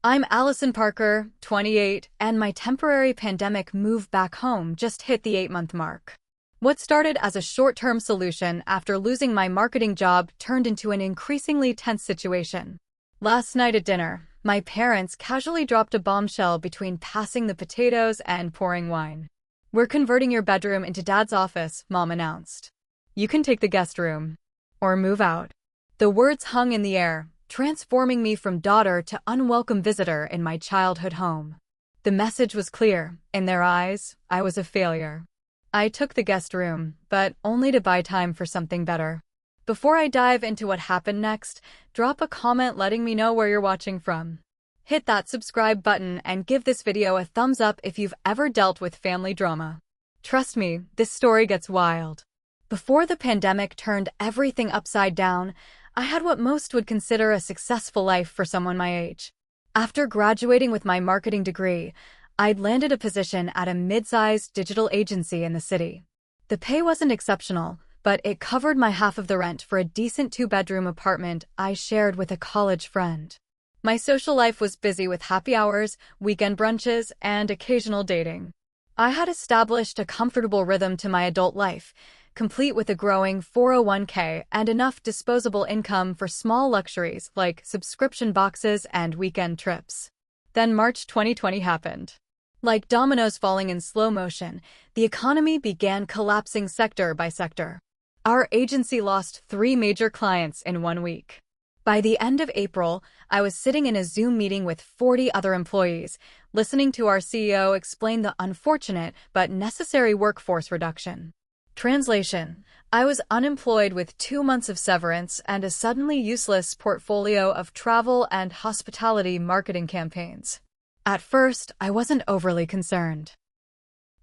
I'm Allison Parker, 28, and my temporary pandemic move back home just hit the 8-month mark. What started as a short-term solution after losing my marketing job turned into an increasingly tense situation. Last night at dinner, my parents casually dropped a bombshell between passing the potatoes and pouring wine. "We're converting your bedroom into Dad's office," Mom announced. "You can take the guest room. Or move out." The words hung in the air, transforming me from daughter to unwelcome visitor in my childhood home. The message was clear. In their eyes, I was a failure. I took the guest room, but only to buy time for something better. Before I dive into what happened next, drop a comment letting me know where you're watching from. Hit that subscribe button and give this video a thumbs up if you've ever dealt with family drama. Trust me, this story gets wild. Before the pandemic turned everything upside down, I had what most would consider a successful life for someone my age. After graduating with my marketing degree, I'd landed a position at a mid-sized digital agency in the city. The pay wasn't exceptional, but it covered my half of the rent for a decent 2-bedroom apartment I shared with a college friend. My social life was busy with happy hours, weekend brunches, and occasional dating. I had established a comfortable rhythm to my adult life, complete with a growing 401k and enough disposable income for small luxuries like subscription boxes and weekend trips. Then March 2020 happened. Like dominoes falling in slow motion, the economy began collapsing sector by sector. Our agency lost 3 major clients in 1 week. By the end of April, I was sitting in a Zoom meeting with 40 other employees, listening to our CEO explain the unfortunate but necessary workforce reduction. Translation: I was unemployed with 2 months of severance and a suddenly useless portfolio of travel and hospitality marketing campaigns. At first, I wasn't overly concerned.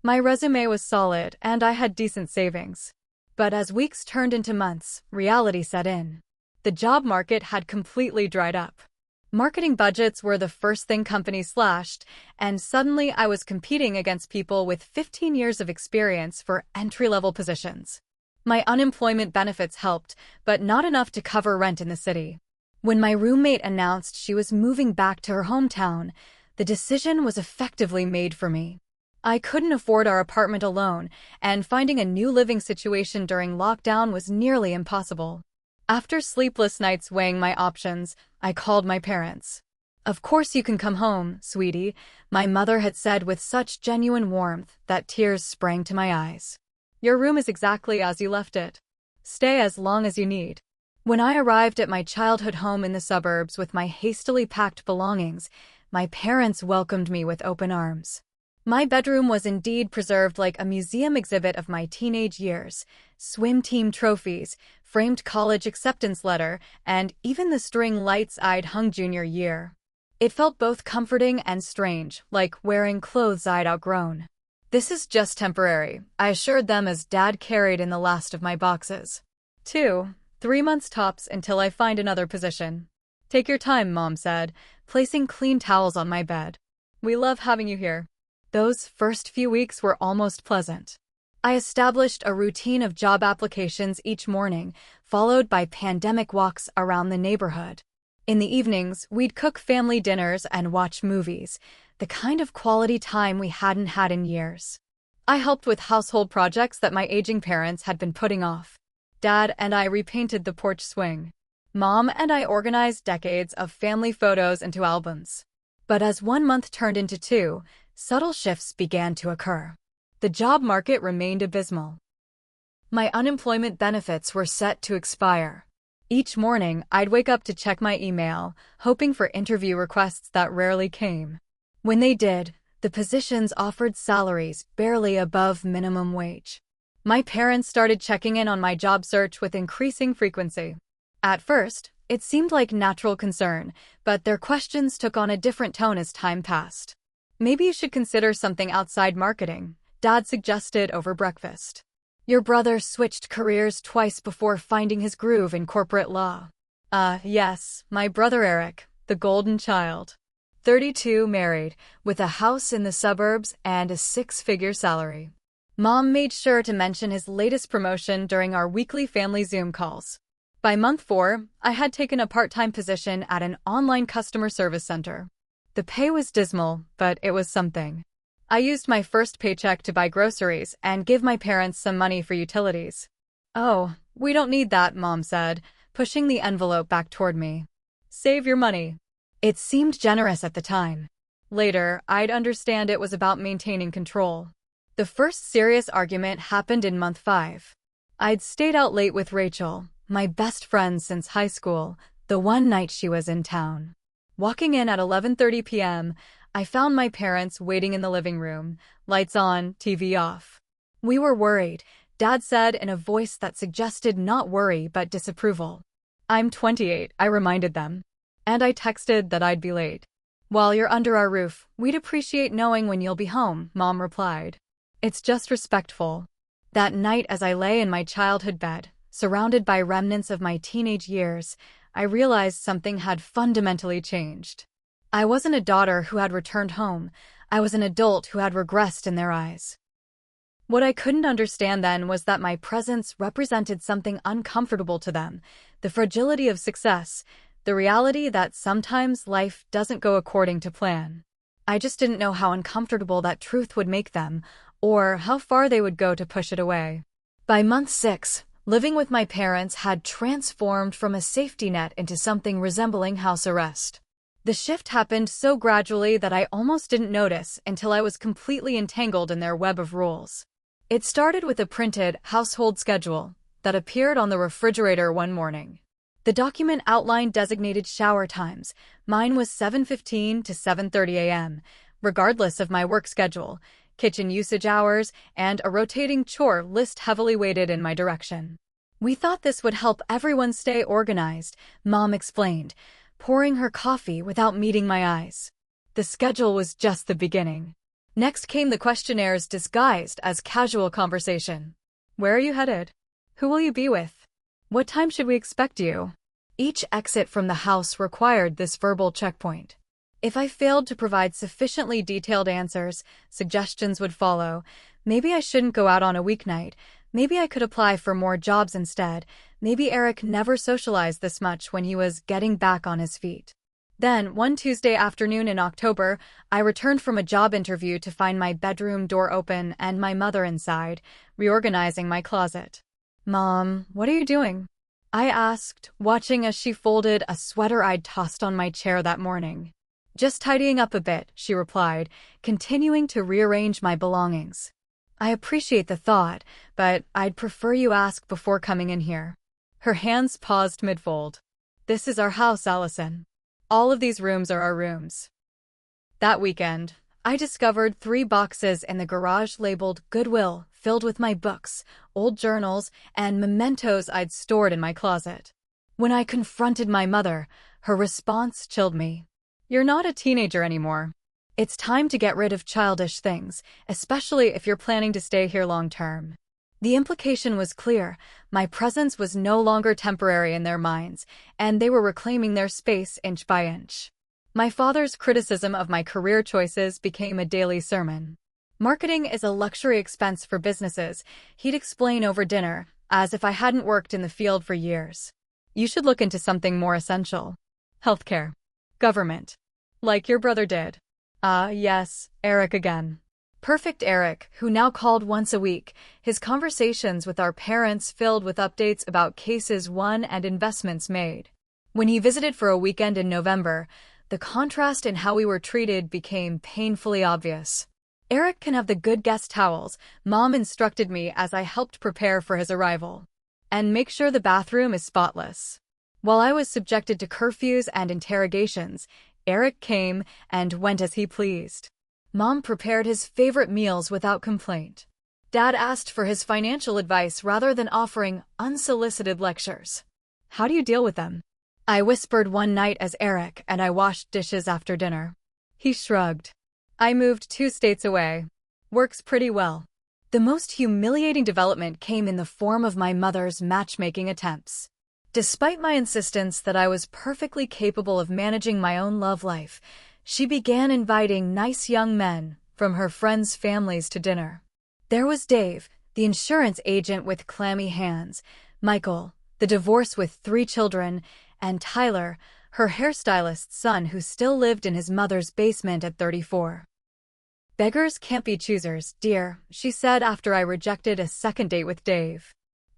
My resume was solid and I had decent savings. But as weeks turned into months, reality set in. The job market had completely dried up. Marketing budgets were the first thing companies slashed, and suddenly I was competing against people with 15 years of experience for entry-level positions. My unemployment benefits helped, but not enough to cover rent in the city. When my roommate announced she was moving back to her hometown, the decision was effectively made for me. I couldn't afford our apartment alone, and finding a new living situation during lockdown was nearly impossible. After sleepless nights weighing my options, I called my parents. "Of course you can come home, sweetie," my mother had said with such genuine warmth that tears sprang to my eyes. "Your room is exactly as you left it. Stay as long as you need." When I arrived at my childhood home in the suburbs with my hastily packed belongings, my parents welcomed me with open arms. My bedroom was indeed preserved like a museum exhibit of my teenage years. Swim team trophies, framed college acceptance letter, and even the string lights I'd hung junior year. It felt both comforting and strange, like wearing clothes I'd outgrown. "This is just temporary," I assured them as Dad carried in the last of my boxes. 3 months tops until I find another position. "Take your time," Mom said, placing clean towels on my bed. "We love having you here." Those first few weeks were almost pleasant. I established a routine of job applications each morning, followed by pandemic walks around the neighborhood. In the evenings, we'd cook family dinners and watch movies, the kind of quality time we hadn't had in years. I helped with household projects that my aging parents had been putting off. Dad and I repainted the porch swing. Mom and I organized decades of family photos into albums. But as 1 month turned into 2, subtle shifts began to occur. The job market remained abysmal. My unemployment benefits were set to expire. Each morning, I'd wake up to check my email, hoping for interview requests that rarely came. When they did, the positions offered salaries barely above minimum wage. My parents started checking in on my job search with increasing frequency. At first, it seemed like natural concern, but their questions took on a different tone as time passed. "Maybe you should consider something outside marketing," Dad suggested over breakfast. "Your brother switched careers twice before finding his groove in corporate law." Yes, my brother Eric, the golden child. 32, married, with a house in the suburbs and a 6-figure salary. Mom made sure to mention his latest promotion during our weekly family Zoom calls. By month 4, I had taken a part-time position at an online customer service center. The pay was dismal, but it was something. I used my first paycheck to buy groceries and give my parents some money for utilities. "Oh, we don't need that," Mom said, pushing the envelope back toward me. "Save your money." It seemed generous at the time. Later, I'd understand it was about maintaining control. The first serious argument happened in month 5. I'd stayed out late with Rachel, my best friend since high school, the one night she was in town. Walking in at 11:30 p.m., I found my parents waiting in the living room, lights on, TV off. "We were worried," Dad said in a voice that suggested not worry but disapproval. "I'm 28, I reminded them. And I texted that I'd be late. "While you're under our roof, we'd appreciate knowing when you'll be home," Mom replied. "It's just respectful." That night, as I lay in my childhood bed, surrounded by remnants of my teenage years, I realized something had fundamentally changed. I wasn't a daughter who had returned home. I was an adult who had regressed in their eyes. What I couldn't understand then was that my presence represented something uncomfortable to them, the fragility of success, the reality that sometimes life doesn't go according to plan. I just didn't know how uncomfortable that truth would make them, or how far they would go to push it away. By month 6, living with my parents had transformed from a safety net into something resembling house arrest. The shift happened so gradually that I almost didn't notice until I was completely entangled in their web of rules. It started with a printed household schedule that appeared on the refrigerator one morning. The document outlined designated shower times. Mine was 7:15 to 7:30 a.m., regardless of my work schedule, kitchen usage hours, and a rotating chore list heavily weighted in my direction. "We thought this would help everyone stay organized," Mom explained, pouring her coffee without meeting my eyes. The schedule was just the beginning. Next came the questionnaires disguised as casual conversation. "Where are you headed? Who will you be with? What time should we expect you?" Each exit from the house required this verbal checkpoint. If I failed to provide sufficiently detailed answers, suggestions would follow. Maybe I shouldn't go out on a weeknight. Maybe I could apply for more jobs instead. Maybe Eric never socialized this much when he was getting back on his feet. Then, one Tuesday afternoon in October, I returned from a job interview to find my bedroom door open and my mother inside, reorganizing my closet. "Mom, what are you doing?" I asked, watching as she folded a sweater I'd tossed on my chair that morning. "Just tidying up a bit," she replied, continuing to rearrange my belongings. "I appreciate the thought, but I'd prefer you ask before coming in here." Her hands paused mid-fold. "This is our house, Allison. All of these rooms are our rooms." That weekend, I discovered 3 boxes in the garage labeled Goodwill, filled with my books, old journals, and mementos I'd stored in my closet. When I confronted my mother, her response chilled me. "You're not a teenager anymore. It's time to get rid of childish things, especially if you're planning to stay here long term." The implication was clear. My presence was no longer temporary in their minds, and they were reclaiming their space inch by inch. My father's criticism of my career choices became a daily sermon. "Marketing is a luxury expense for businesses," he'd explain over dinner, as if I hadn't worked in the field for years. "You should look into something more essential. Healthcare. Government. Like your brother did." Ah, yes, Eric again. Perfect Eric, who now called once a week, his conversations with our parents filled with updates about cases won and investments made. When he visited for a weekend in November, the contrast in how we were treated became painfully obvious. "Eric can have the good guest towels," Mom instructed me as I helped prepare for his arrival. "And make sure the bathroom is spotless." While I was subjected to curfews and interrogations, Eric came and went as he pleased. Mom prepared his favorite meals without complaint. Dad asked for his financial advice rather than offering unsolicited lectures. "How do you deal with them?" I whispered one night as Eric and I washed dishes after dinner. He shrugged. "I moved 2 states away. Works pretty well." The most humiliating development came in the form of my mother's matchmaking attempts. Despite my insistence that I was perfectly capable of managing my own love life, she began inviting nice young men from her friends' families to dinner. There was Dave, the insurance agent with clammy hands, Michael, the divorce with 3 children, and Tyler, her hairstylist's son who still lived in his mother's basement at 34. "Beggars can't be choosers, dear," she said after I rejected a second date with Dave.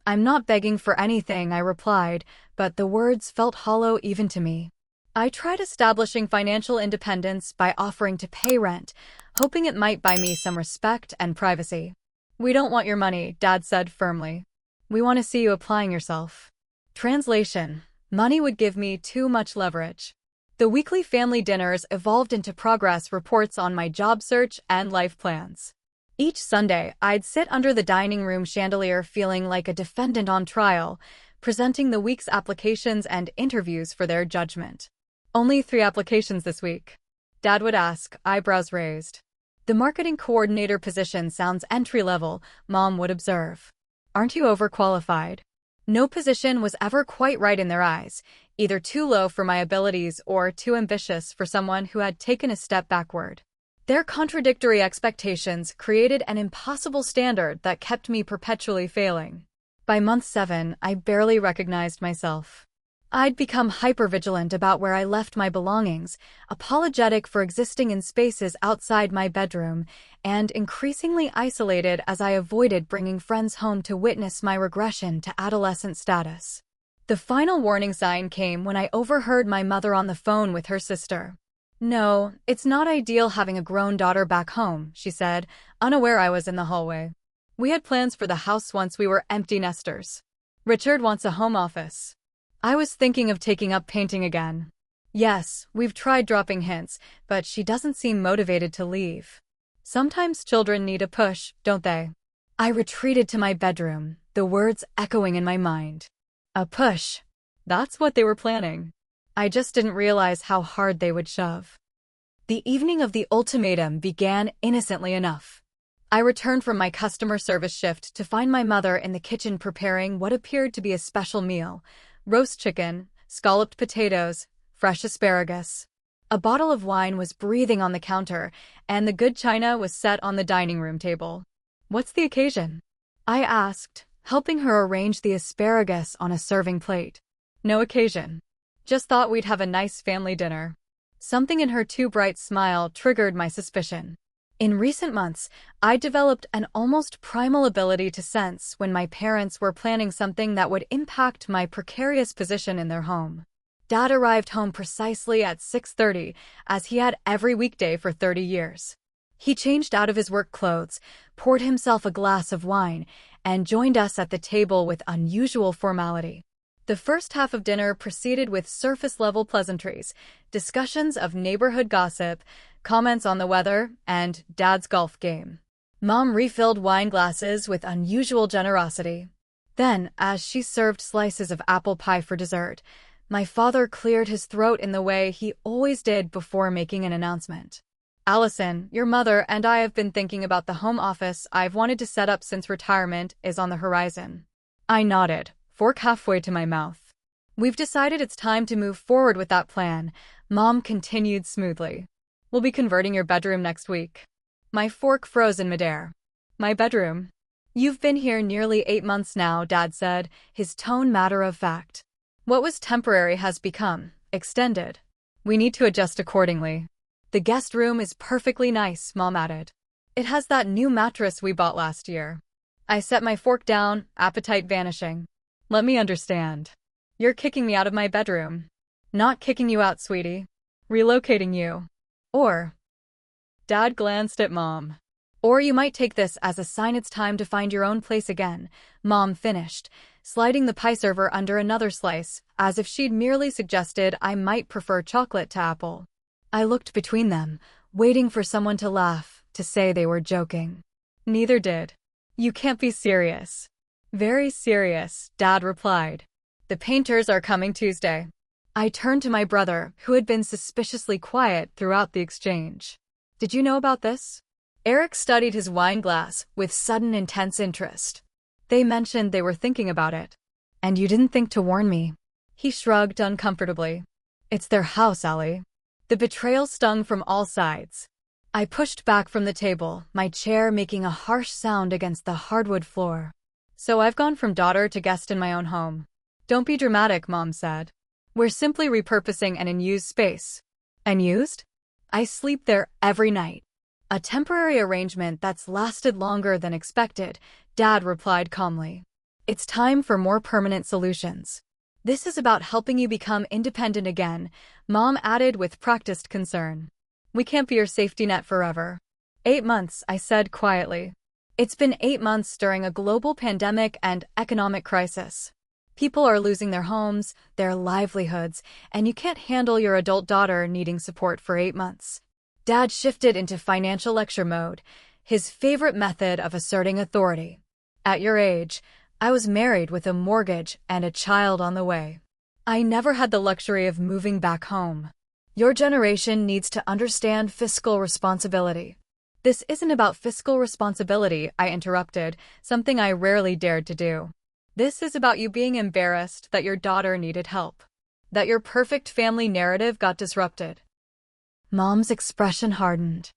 "I'm not begging for anything," I replied, but the words felt hollow even to me. I tried establishing financial independence by offering to pay rent, hoping it might buy me some respect and privacy. "We don't want your money," Dad said firmly. "We want to see you applying yourself." Translation: money would give me too much leverage. The weekly family dinners evolved into progress reports on my job search and life plans. Each Sunday, I'd sit under the dining room chandelier feeling like a defendant on trial, presenting the week's applications and interviews for their judgment. "Only 3 applications this week?" Dad would ask, eyebrows raised. "The marketing coordinator position sounds entry-level," Mom would observe. "Aren't you overqualified?" No position was ever quite right in their eyes, either too low for my abilities or too ambitious for someone who had taken a step backward. Their contradictory expectations created an impossible standard that kept me perpetually failing. By month 7, I barely recognized myself. I'd become hypervigilant about where I left my belongings, apologetic for existing in spaces outside my bedroom, and increasingly isolated as I avoided bringing friends home to witness my regression to adolescent status. The final warning sign came when I overheard my mother on the phone with her sister. "No, it's not ideal having a grown daughter back home," she said, unaware I was in the hallway. "We had plans for the house once we were empty nesters. Richard wants a home office." I was thinking of taking up painting again. "Yes, we've tried dropping hints, but she doesn't seem motivated to leave." Sometimes children need a push, don't they? I retreated to my bedroom, the words echoing in my mind. A push. That's what they were planning. I just didn't realize how hard they would shove. The evening of the ultimatum began innocently enough. I returned from my customer service shift to find my mother in the kitchen preparing what appeared to be a special meal: roast chicken, scalloped potatoes, fresh asparagus. A bottle of wine was breathing on the counter, and the good china was set on the dining room table. "What's the occasion?" I asked, helping her arrange the asparagus on a serving plate. "No occasion. Just thought we'd have a nice family dinner." Something in her too bright smile triggered my suspicion. In recent months, I developed an almost primal ability to sense when my parents were planning something that would impact my precarious position in their home. Dad arrived home precisely at 6:30, as he had every weekday for 30 years. He changed out of his work clothes, poured himself a glass of wine, and joined us at the table with unusual formality. The first half of dinner proceeded with surface-level pleasantries, discussions of neighborhood gossip, comments on the weather, and Dad's golf game. Mom refilled wine glasses with unusual generosity. Then, as she served slices of apple pie for dessert, my father cleared his throat in the way he always did before making an announcement. "Allison, your mother and I have been thinking about the home office I've wanted to set up since retirement is on the horizon." I nodded, fork halfway to my mouth. "We've decided it's time to move forward with that plan," Mom continued smoothly. "We'll be converting your bedroom next week." My fork froze in midair. "My bedroom?" "You've been here nearly 8 months now," Dad said, his tone matter of fact. "What was temporary has become extended. We need to adjust accordingly." "The guest room is perfectly nice," Mom added. "It has that new mattress we bought last year." I set my fork down, appetite vanishing. "Let me understand. You're kicking me out of my bedroom." "Not kicking you out, sweetie. Relocating you. Or..." Dad glanced at Mom. "Or you might take this as a sign it's time to find your own place again," Mom finished, sliding the pie server under another slice, as if she'd merely suggested I might prefer chocolate to apple. I looked between them, waiting for someone to laugh, to say they were joking. Neither did. "You can't be serious." "Very serious," Dad replied. "The painters are coming Tuesday." I turned to my brother, who had been suspiciously quiet throughout the exchange. "Did you know about this?" Eric studied his wine glass with sudden intense interest. "They mentioned they were thinking about it." "And you didn't think to warn me?" He shrugged uncomfortably. "It's their house, Allie." The betrayal stung from all sides. I pushed back from the table, my chair making a harsh sound against the hardwood floor. "So I've gone from daughter to guest in my own home." "Don't be dramatic," Mom said. We're simply repurposing an unused space. Unused? I sleep there every night. A temporary arrangement that's lasted longer than expected, Dad replied calmly. It's time for more permanent solutions. This is about helping you become independent again, Mom added with practiced concern. We can't be your safety net forever. 8 months, I said quietly. It's been 8 months during a global pandemic and economic crisis. People are losing their homes, their livelihoods, and you can't handle your adult daughter needing support for 8 months. Dad shifted into financial lecture mode, his favorite method of asserting authority. At your age, I was married with a mortgage and a child on the way. I never had the luxury of moving back home. Your generation needs to understand fiscal responsibility. This isn't about fiscal responsibility, I interrupted, something I rarely dared to do. This is about you being embarrassed that your daughter needed help, that your perfect family narrative got disrupted. Mom's expression hardened.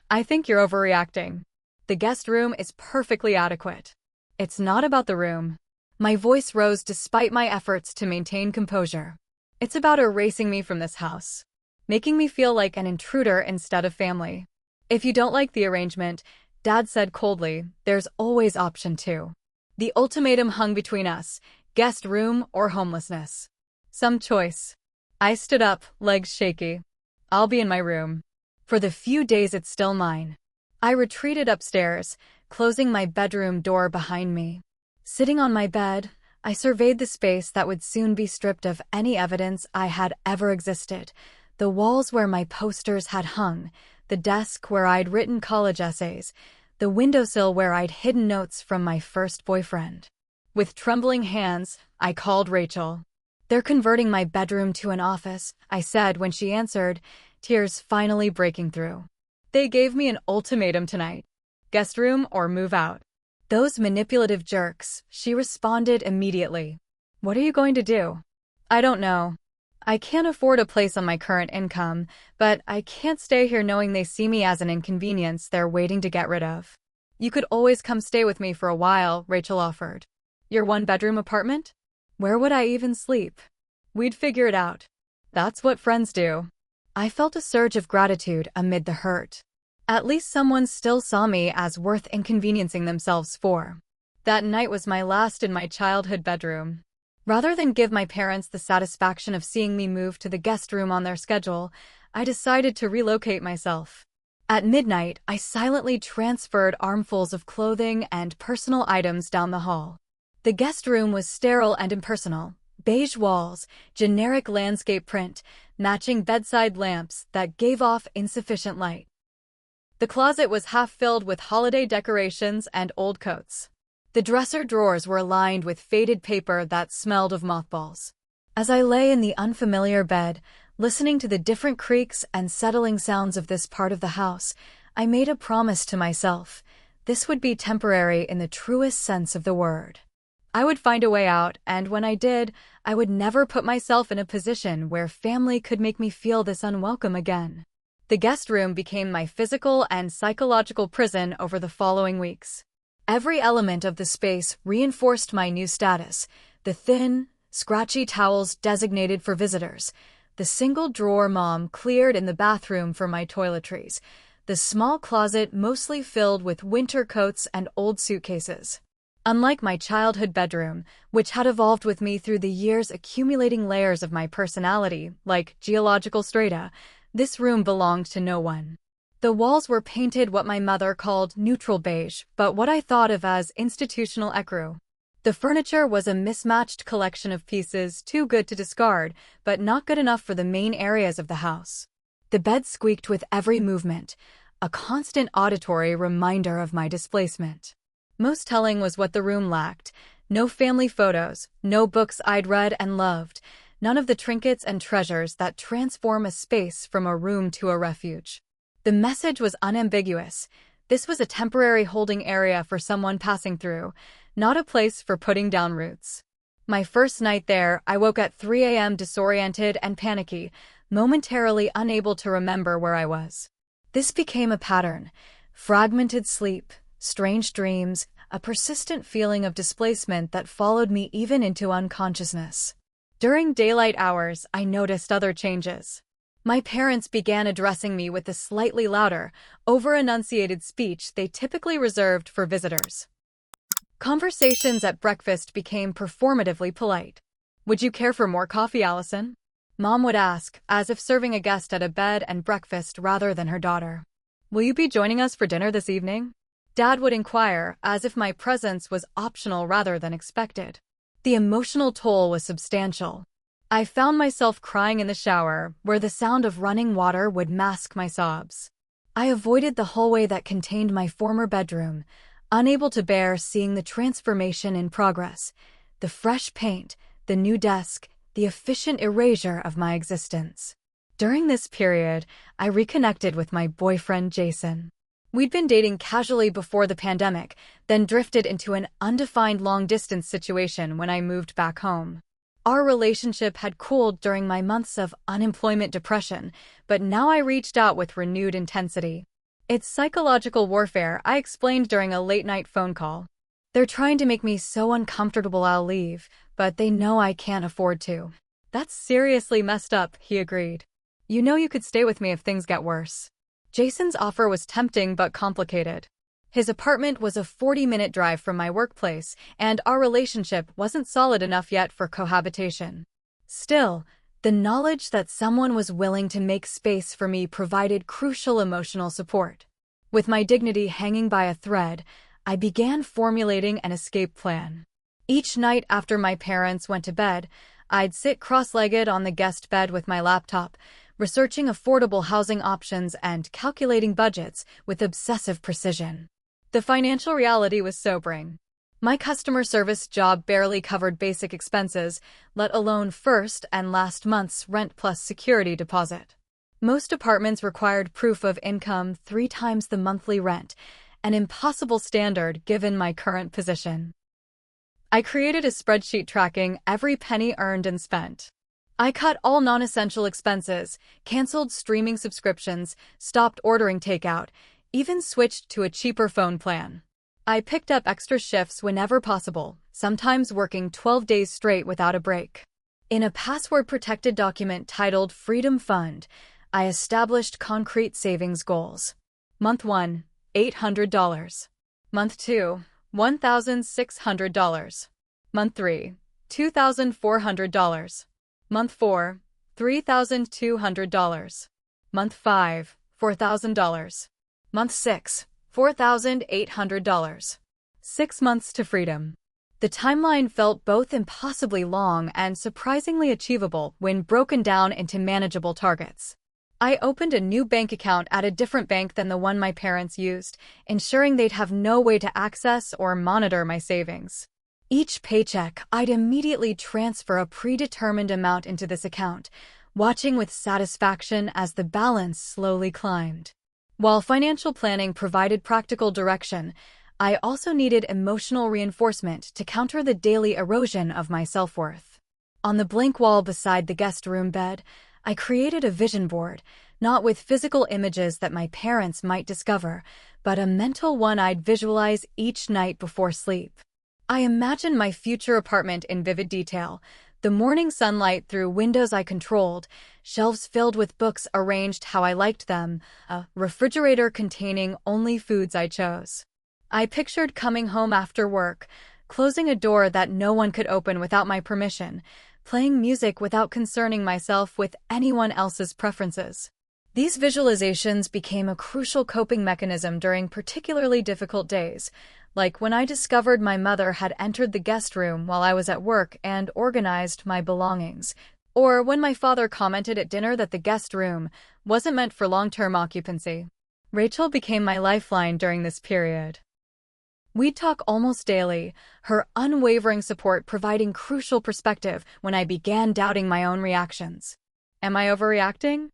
I think you're overreacting. The guest room is perfectly adequate. It's not about the room. My voice rose despite my efforts to maintain composure. It's about erasing me from this house, making me feel like an intruder instead of family. If you don't like the arrangement, Dad said coldly, there's always option 2. The ultimatum hung between us, guest room or homelessness. Some choice. I stood up, legs shaky. I'll be in my room. For the few days it's still mine. I retreated upstairs, closing my bedroom door behind me. Sitting on my bed, I surveyed the space that would soon be stripped of any evidence I had ever existed. The walls where my posters had hung, the desk where I'd written college essays, the windowsill where I'd hidden notes from my first boyfriend. With trembling hands, I called Rachel. They're converting my bedroom to an office, I said when she answered, tears finally breaking through. They gave me an ultimatum tonight. Guest room or move out. Those manipulative jerks, she responded immediately. What are you going to do? I don't know. I can't afford a place on my current income, but I can't stay here knowing they see me as an inconvenience they're waiting to get rid of. You could always come stay with me for a while, Rachel offered. Your one-bedroom apartment? Where would I even sleep? We'd figure it out. That's what friends do. I felt a surge of gratitude amid the hurt. At least someone still saw me as worth inconveniencing themselves for. That night was my last in my childhood bedroom. Rather than give my parents the satisfaction of seeing me move to the guest room on their schedule, I decided to relocate myself. At midnight, I silently transferred armfuls of clothing and personal items down the hall. The guest room was sterile and impersonal. Beige walls, generic landscape print, matching bedside lamps that gave off insufficient light. The closet was half filled with holiday decorations and old coats. The dresser drawers were lined with faded paper that smelled of mothballs. As I lay in the unfamiliar bed, listening to the different creaks and settling sounds of this part of the house, I made a promise to myself. This would be temporary in the truest sense of the word. I would find a way out, and when I did, I would never put myself in a position where family could make me feel this unwelcome again. The guest room became my physical and psychological prison over the following weeks. Every element of the space reinforced my new status. The thin, scratchy towels designated for visitors, the single drawer Mom cleared in the bathroom for my toiletries, the small closet mostly filled with winter coats and old suitcases. Unlike my childhood bedroom, which had evolved with me through the years accumulating layers of my personality, like geological strata, this room belonged to no one. The walls were painted what my mother called neutral beige, but what I thought of as institutional ecru. The furniture was a mismatched collection of pieces too good to discard, but not good enough for the main areas of the house. The bed squeaked with every movement, a constant auditory reminder of my displacement. Most telling was what the room lacked. No family photos, no books I'd read and loved, none of the trinkets and treasures that transform a space from a room to a refuge. The message was unambiguous. This was a temporary holding area for someone passing through, not a place for putting down roots. My first night there, I woke at 3 a.m. disoriented and panicky, momentarily unable to remember where I was. This became a pattern. Fragmented sleep, strange dreams, a persistent feeling of displacement that followed me even into unconsciousness. During daylight hours, I noticed other changes. My parents began addressing me with a slightly louder, over-enunciated speech they typically reserved for visitors. Conversations at breakfast became performatively polite. "Would you care for more coffee, Allison?" Mom would ask, as if serving a guest at a bed and breakfast rather than her daughter. "Will you be joining us for dinner this evening?" Dad would inquire, as if my presence was optional rather than expected. The emotional toll was substantial. I found myself crying in the shower, where the sound of running water would mask my sobs. I avoided the hallway that contained my former bedroom, unable to bear seeing the transformation in progress, the fresh paint, the new desk, the efficient erasure of my existence. During this period, I reconnected with my boyfriend Jason. We'd been dating casually before the pandemic, then drifted into an undefined long-distance situation when I moved back home. Our relationship had cooled during my months of unemployment depression, but now I reached out with renewed intensity. "It's psychological warfare," I explained during a late-night phone call. "They're trying to make me so uncomfortable I'll leave, but they know I can't afford to." "That's seriously messed up," he agreed. "You know you could stay with me if things get worse." Jason's offer was tempting but complicated. His apartment was a 40-minute drive from my workplace, and our relationship wasn't solid enough yet for cohabitation. Still, the knowledge that someone was willing to make space for me provided crucial emotional support. With my dignity hanging by a thread, I began formulating an escape plan. Each night after my parents went to bed, I'd sit cross-legged on the guest bed with my laptop, researching affordable housing options and calculating budgets with obsessive precision. The financial reality was sobering. My customer service job barely covered basic expenses, let alone first and last month's rent plus security deposit. Most apartments required proof of income 3 times the monthly rent, an impossible standard given my current position. I created a spreadsheet tracking every penny earned and spent. I cut all non-essential expenses, canceled streaming subscriptions, stopped ordering takeout, even switched to a cheaper phone plan. I picked up extra shifts whenever possible, sometimes working 12 days straight without a break. In a password-protected document titled Freedom Fund, I established concrete savings goals. Month 1, $800. Month 2, $1,600. Month 3, $2,400. Month 4, $3,200. Month 5, $4,000. Month 6, $4,800. 6 months to freedom. The timeline felt both impossibly long and surprisingly achievable when broken down into manageable targets. I opened a new bank account at a different bank than the one my parents used, ensuring they'd have no way to access or monitor my savings. Each paycheck, I'd immediately transfer a predetermined amount into this account, watching with satisfaction as the balance slowly climbed. While financial planning provided practical direction, I also needed emotional reinforcement to counter the daily erosion of my self-worth. On the blank wall beside the guest room bed, I created a vision board, not with physical images that my parents might discover, but a mental one I'd visualize each night before sleep. I imagined my future apartment in vivid detail, the morning sunlight through windows I controlled, shelves filled with books arranged how I liked them, a refrigerator containing only foods I chose. I pictured coming home after work, closing a door that no one could open without my permission, playing music without concerning myself with anyone else's preferences. These visualizations became a crucial coping mechanism during particularly difficult days, like when I discovered my mother had entered the guest room while I was at work and organized my belongings, or when my father commented at dinner that the guest room wasn't meant for long-term occupancy. Rachel became my lifeline during this period. We'd talk almost daily, her unwavering support providing crucial perspective when I began doubting my own reactions. Am I overreacting?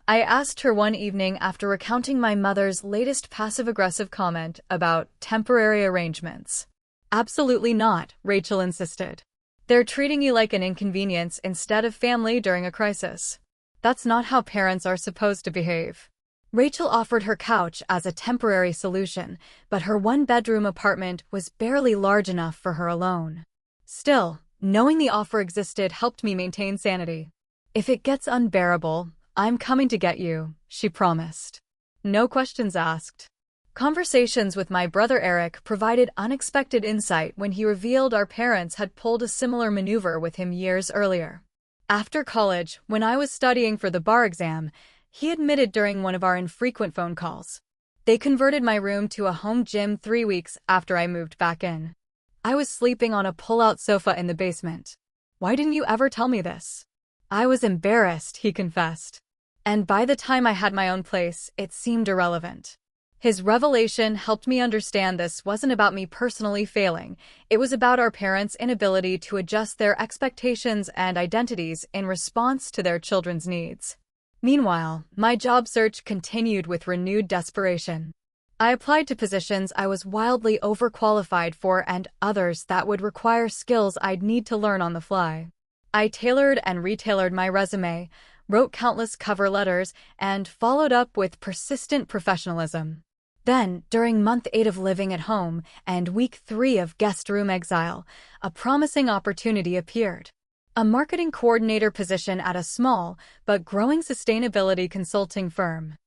I asked her one evening after recounting my mother's latest passive-aggressive comment about temporary arrangements. Absolutely not, Rachel insisted. They're treating you like an inconvenience instead of family during a crisis. That's not how parents are supposed to behave. Rachel offered her couch as a temporary solution, but her one-bedroom apartment was barely large enough for her alone. Still, Knowing the offer existed helped me maintain sanity. "If it gets unbearable, I'm coming to get you," she promised. No questions asked. Conversations with my brother Eric provided unexpected insight when he revealed our parents had pulled a similar maneuver with him years earlier. After college, when I was studying for the bar exam, he admitted during one of our infrequent phone calls. They converted my room to a home gym 3 weeks after I moved back in. I was sleeping on a pull-out sofa in the basement. "Why didn't you ever tell me this?" I was embarrassed, he confessed. And by the time I had my own place, it seemed irrelevant. His revelation helped me understand this wasn't about me personally failing. It was about our parents' inability to adjust their expectations and identities in response to their children's needs. Meanwhile, my job search continued with renewed desperation. I applied to positions I was wildly overqualified for and others that would require skills I'd need to learn on the fly. I tailored and retailored my resume, wrote countless cover letters, and followed up with persistent professionalism. Then, during month 8 of living at home and week 3 of guest room exile, a promising opportunity appeared. A marketing coordinator position at a small but growing sustainability consulting firm.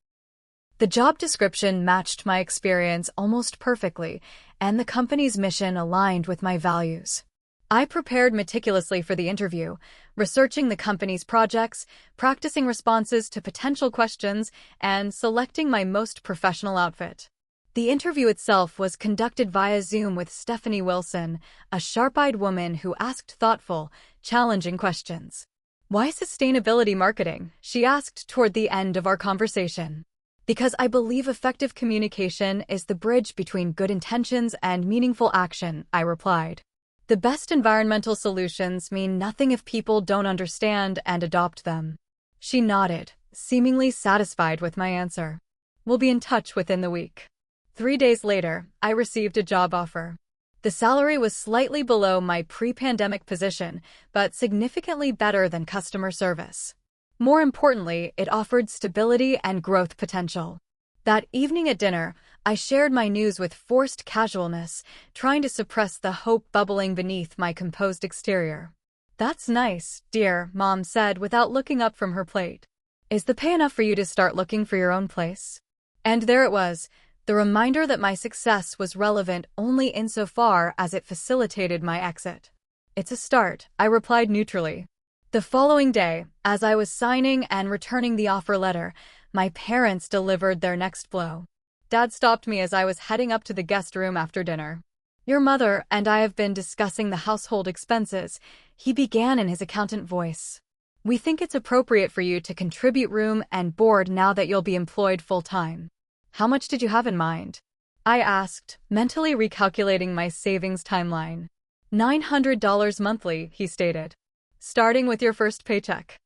The job description matched my experience almost perfectly, and the company's mission aligned with my values. I prepared meticulously for the interview, researching the company's projects, practicing responses to potential questions, and selecting my most professional outfit. The interview itself was conducted via Zoom with Stephanie Wilson, a sharp-eyed woman who asked thoughtful, challenging questions. "Why sustainability marketing?" she asked toward the end of our conversation. "Because I believe effective communication is the bridge between good intentions and meaningful action," I replied. "The best environmental solutions mean nothing if people don't understand and adopt them." She nodded, seemingly satisfied with my answer. "We'll be in touch within the week." 3 days later, I received a job offer. The salary was slightly below my pre-pandemic position, but significantly better than customer service. More importantly, it offered stability and growth potential. That evening at dinner, I shared my news with forced casualness, trying to suppress the hope bubbling beneath my composed exterior. "That's nice, dear," Mom said without looking up from her plate. "Is the pay enough for you to start looking for your own place?" And there it was, the reminder that my success was relevant only insofar as it facilitated my exit. "It's a start," I replied neutrally. The following day, as I was signing and returning the offer letter, my parents delivered their next blow. Dad stopped me as I was heading up to the guest room after dinner. "Your mother and I have been discussing the household expenses," he began in his accountant voice. "We think it's appropriate for you to contribute room and board now that you'll be employed full-time." "How much did you have in mind?" I asked, mentally recalculating my savings timeline. $900 monthly, he stated. "Starting with your first paycheck."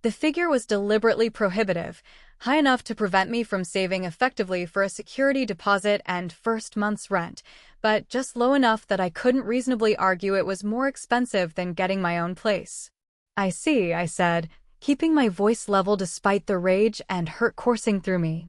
The figure was deliberately prohibitive, high enough to prevent me from saving effectively for a security deposit and first month's rent, but just low enough that I couldn't reasonably argue it was more expensive than getting my own place. "I see," I said, keeping my voice level despite the rage and hurt coursing through me.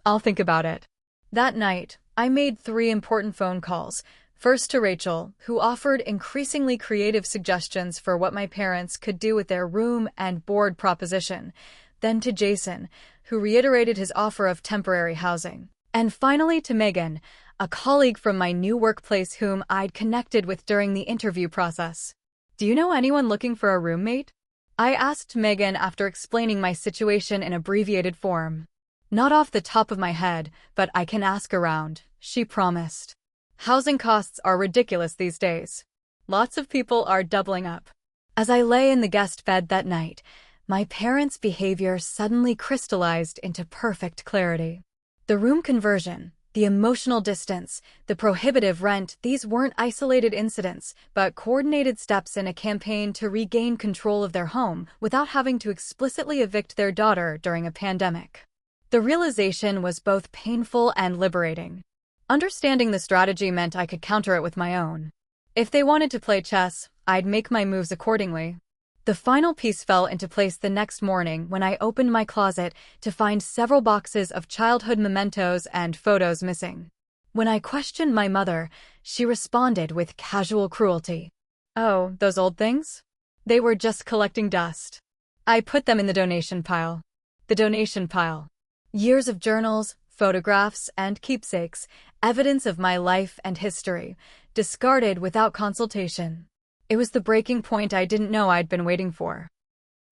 "I'll think about it." That night, I made 3 important phone calls. First to Rachel, who offered increasingly creative suggestions for what my parents could do with their room and board proposition. Then to Jason, who reiterated his offer of temporary housing. And finally to Megan, a colleague from my new workplace whom I'd connected with during the interview process. "Do you know anyone looking for a roommate?" I asked Megan after explaining my situation in abbreviated form. "Not off the top of my head, but I can ask around," she promised. Housing costs are ridiculous these days. Lots of people are doubling up. As I lay in the guest bed that night, my parents' behavior suddenly crystallized into perfect clarity. The room conversion, the emotional distance, the prohibitive rent, these weren't isolated incidents, but coordinated steps in a campaign to regain control of their home without having to explicitly evict their daughter during a pandemic. The realization was both painful and liberating. Understanding the strategy meant I could counter it with my own. If they wanted to play chess, I'd make my moves accordingly. The final piece fell into place the next morning when I opened my closet to find several boxes of childhood mementos and photos missing. When I questioned my mother, she responded with casual cruelty. Oh, those old things? They were just collecting dust. I put them in the donation pile. The donation pile. Years of journals, photographs, and keepsakes, evidence of my life and history, discarded without consultation. It was the breaking point I didn't know I'd been waiting for.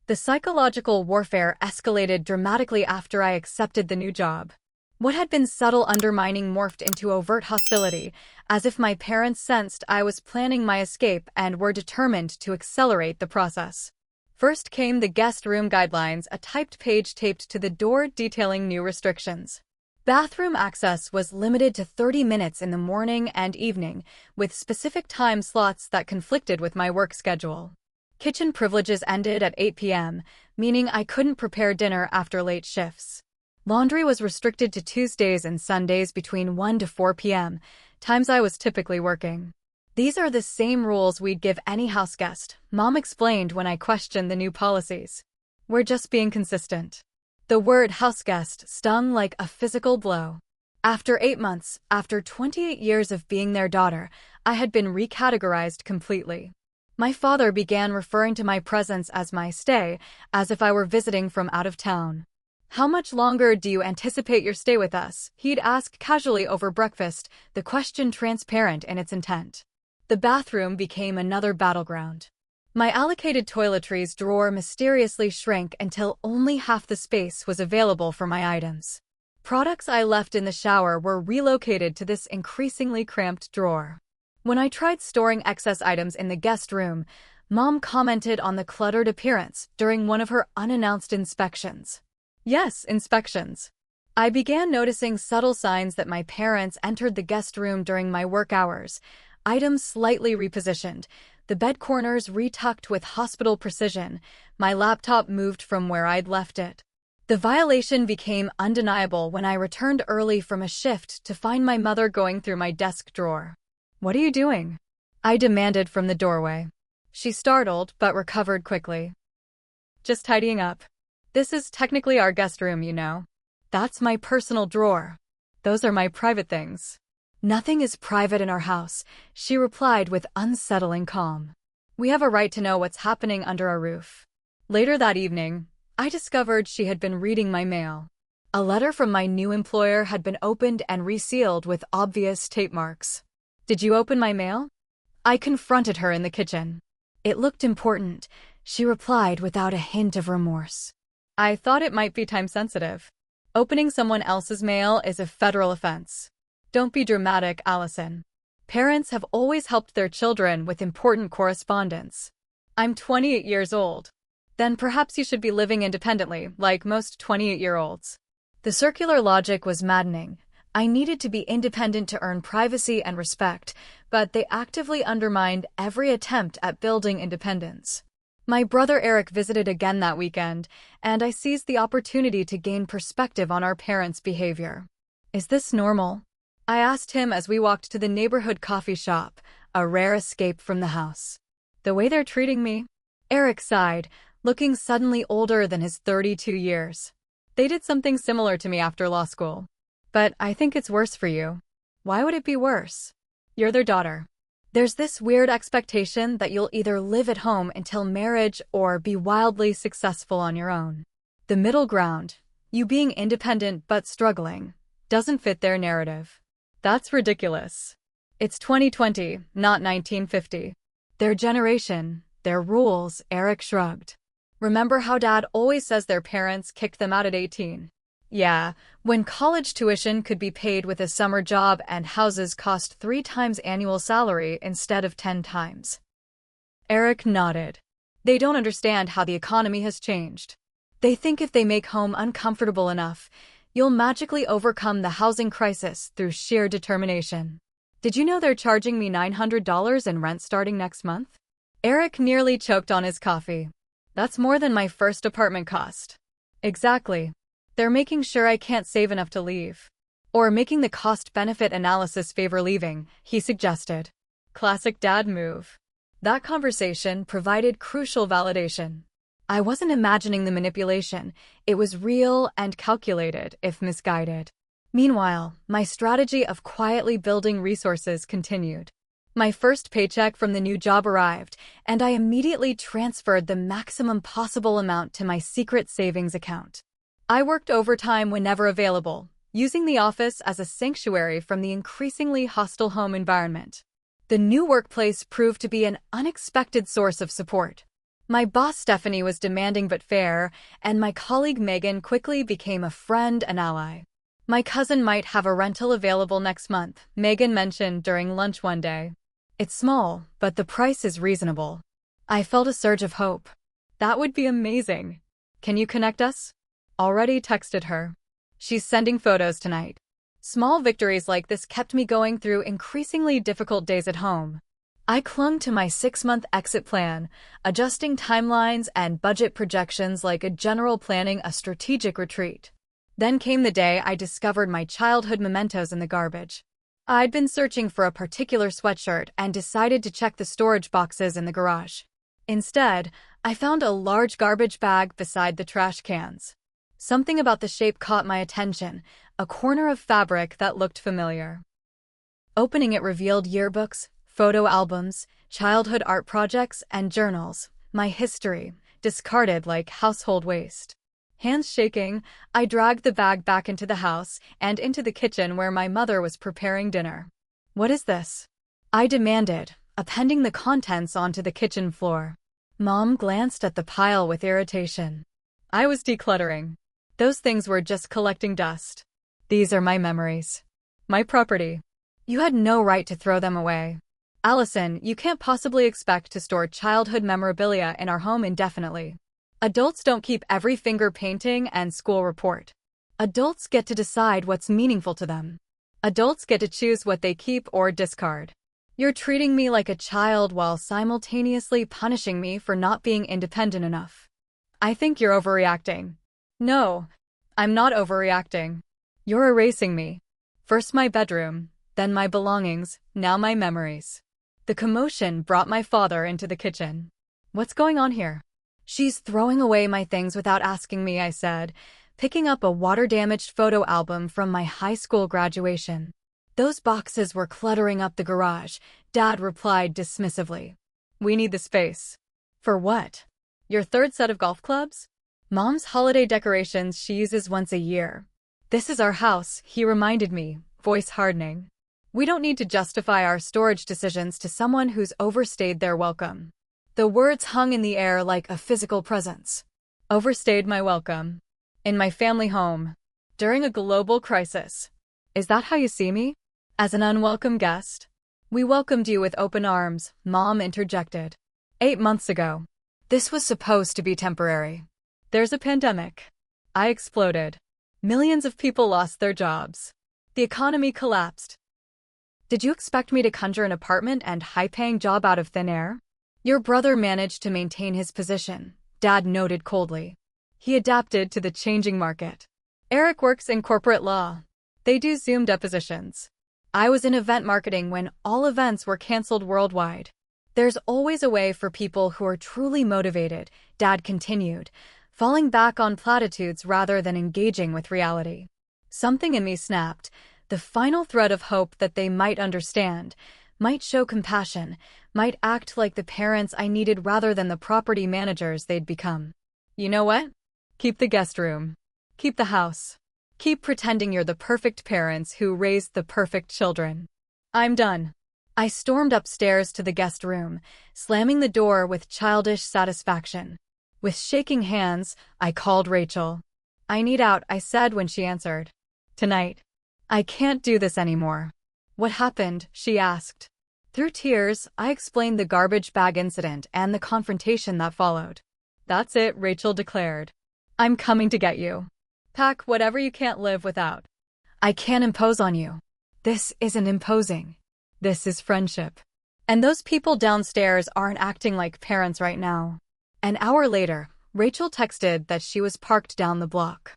The psychological warfare escalated dramatically after I accepted the new job. What had been subtle undermining morphed into overt hostility, as if my parents sensed I was planning my escape and were determined to accelerate the process. First came the guest room guidelines, a typed page taped to the door detailing new restrictions. Bathroom access was limited to 30 minutes in the morning and evening, with specific time slots that conflicted with my work schedule. Kitchen privileges ended at 8 p.m., meaning I couldn't prepare dinner after late shifts. Laundry was restricted to Tuesdays and Sundays between 1 to 4 p.m., times I was typically working. These are the same rules we'd give any house guest, Mom explained when I questioned the new policies. We're just being consistent. The word houseguest stung like a physical blow. After 8 months, after 28 years of being their daughter, I had been recategorized completely. My father began referring to my presence as my stay, as if I were visiting from out of town. "How much longer do you anticipate your stay with us?" he'd ask casually over breakfast, the question transparent in its intent. The bathroom became another battleground. My allocated toiletries drawer mysteriously shrank until only half the space was available for my items. Products I left in the shower were relocated to this increasingly cramped drawer. When I tried storing excess items in the guest room, Mom commented on the cluttered appearance during one of her unannounced inspections. Yes, inspections. I began noticing subtle signs that my parents entered the guest room during my work hours. Items slightly repositioned, the bed corners retucked with hospital precision, my laptop moved from where I'd left it. The violation became undeniable when I returned early from a shift to find my mother going through my desk drawer. "What are you doing?" I demanded from the doorway. She startled, but recovered quickly. "Just tidying up. This is technically our guest room, you know. That's my personal drawer. Those are my private things." "Nothing is private in our house," she replied with unsettling calm. "We have a right to know what's happening under our roof." Later that evening, I discovered she had been reading my mail. A letter from my new employer had been opened and resealed with obvious tape marks. "Did you open my mail?" I confronted her in the kitchen. "It looked important," she replied without a hint of remorse. "I thought it might be time-sensitive. Opening someone else's mail is a federal offense." "Don't be dramatic, Allison. Parents have always helped their children with important correspondence. I'm 28 years old. Then perhaps you should be living independently, like most 28-year-olds. The circular logic was maddening. I needed to be independent to earn privacy and respect, but they actively undermined every attempt at building independence. My brother Eric visited again that weekend, and I seized the opportunity to gain perspective on our parents' behavior. "Is this normal?" I asked him as we walked to the neighborhood coffee shop, a rare escape from the house. "The way they're treating me?" Eric sighed, looking suddenly older than his 32 years. "They did something similar to me after law school. But I think it's worse for you." "Why would it be worse?" "You're their daughter. There's this weird expectation that you'll either live at home until marriage or be wildly successful on your own. The middle ground, you being independent but struggling, doesn't fit their narrative. That's ridiculous. It's 2020, not 1950. Their generation, their rules," Eric shrugged. "Remember how Dad always says their parents kicked them out at 18? Yeah, when college tuition could be paid with a summer job and houses cost 3 times annual salary instead of 10 times. Eric nodded. "They don't understand how the economy has changed. They think if they make home uncomfortable enough, you'll magically overcome the housing crisis through sheer determination. Did you know they're charging me $900 in rent starting next month?" Eric nearly choked on his coffee. "That's more than my first apartment cost." "Exactly. They're making sure I can't save enough to leave. Or making the cost-benefit analysis favor leaving," he suggested. Classic dad move. That conversation provided crucial validation. I wasn't imagining the manipulation. It was real and calculated, if misguided. Meanwhile, my strategy of quietly building resources continued. My first paycheck from the new job arrived, and I immediately transferred the maximum possible amount to my secret savings account. I worked overtime whenever available, using the office as a sanctuary from the increasingly hostile home environment. The new workplace proved to be an unexpected source of support. My boss Stephanie was demanding but fair, and my colleague Megan quickly became a friend and ally. My cousin might have a rental available next month, Megan mentioned during lunch one day. It's small, but the price is reasonable. I felt a surge of hope. That would be amazing. Can you connect us? Already texted her. She's sending photos tonight. Small victories like this kept me going through increasingly difficult days at home. I clung to my 6-month exit plan, adjusting timelines and budget projections like a general planning a strategic retreat. Then came the day I discovered my childhood mementos in the garbage. I'd been searching for a particular sweatshirt and decided to check the storage boxes in the garage. Instead, I found a large garbage bag beside the trash cans. Something about the shape caught my attention, a corner of fabric that looked familiar. Opening it revealed yearbooks, photo albums, childhood art projects, and journals, my history, discarded like household waste. Hands shaking, I dragged the bag back into the house and into the kitchen where my mother was preparing dinner. "What is this?" I demanded, appending the contents onto the kitchen floor. Mom glanced at the pile with irritation. I was decluttering. Those things were just collecting dust. These are my memories. My property. You had no right to throw them away. Allison, you can't possibly expect to store childhood memorabilia in our home indefinitely. Adults don't keep every finger painting and school report. Adults get to decide what's meaningful to them. Adults get to choose what they keep or discard. You're treating me like a child while simultaneously punishing me for not being independent enough. I think you're overreacting. No, I'm not overreacting. You're erasing me. First my bedroom, then my belongings, now my memories. The commotion brought my father into the kitchen. What's going on here? She's throwing away my things without asking me, I said, picking up a water-damaged photo album from my high school graduation. Those boxes were cluttering up the garage, Dad replied dismissively. We need the space. For what? Your third set of golf clubs? Mom's holiday decorations she uses once a year. This is our house, he reminded me, voice hardening. We don't need to justify our storage decisions to someone who's overstayed their welcome. The words hung in the air like a physical presence. Overstayed my welcome. In my family home. During a global crisis. Is that how you see me? As an unwelcome guest? We welcomed you with open arms, Mom interjected. 8 months ago. This was supposed to be temporary. There's a pandemic. I exploded. Millions of people lost their jobs. The economy collapsed. Did you expect me to conjure an apartment and high-paying job out of thin air? Your brother managed to maintain his position, Dad noted coldly. He adapted to the changing market. Eric works in corporate law. They do Zoom depositions. I was in event marketing when all events were canceled worldwide. There's always a way for people who are truly motivated, Dad continued, falling back on platitudes rather than engaging with reality. Something in me snapped, the final thread of hope that they might understand, might show compassion, might act like the parents I needed rather than the property managers they'd become. You know what? Keep the guest room. Keep the house. Keep pretending you're the perfect parents who raised the perfect children. I'm done. I stormed upstairs to the guest room, slamming the door with childish satisfaction. With shaking hands, I called Rachel. I need out, I said when she answered. Tonight. I can't do this anymore. What happened? She asked. Through tears, I explained the garbage bag incident and the confrontation that followed. That's it, Rachel declared. I'm coming to get you. Pack whatever you can't live without. I can't impose on you. This isn't imposing. This is friendship. And those people downstairs aren't acting like parents right now. An hour later, Rachel texted that she was parked down the block.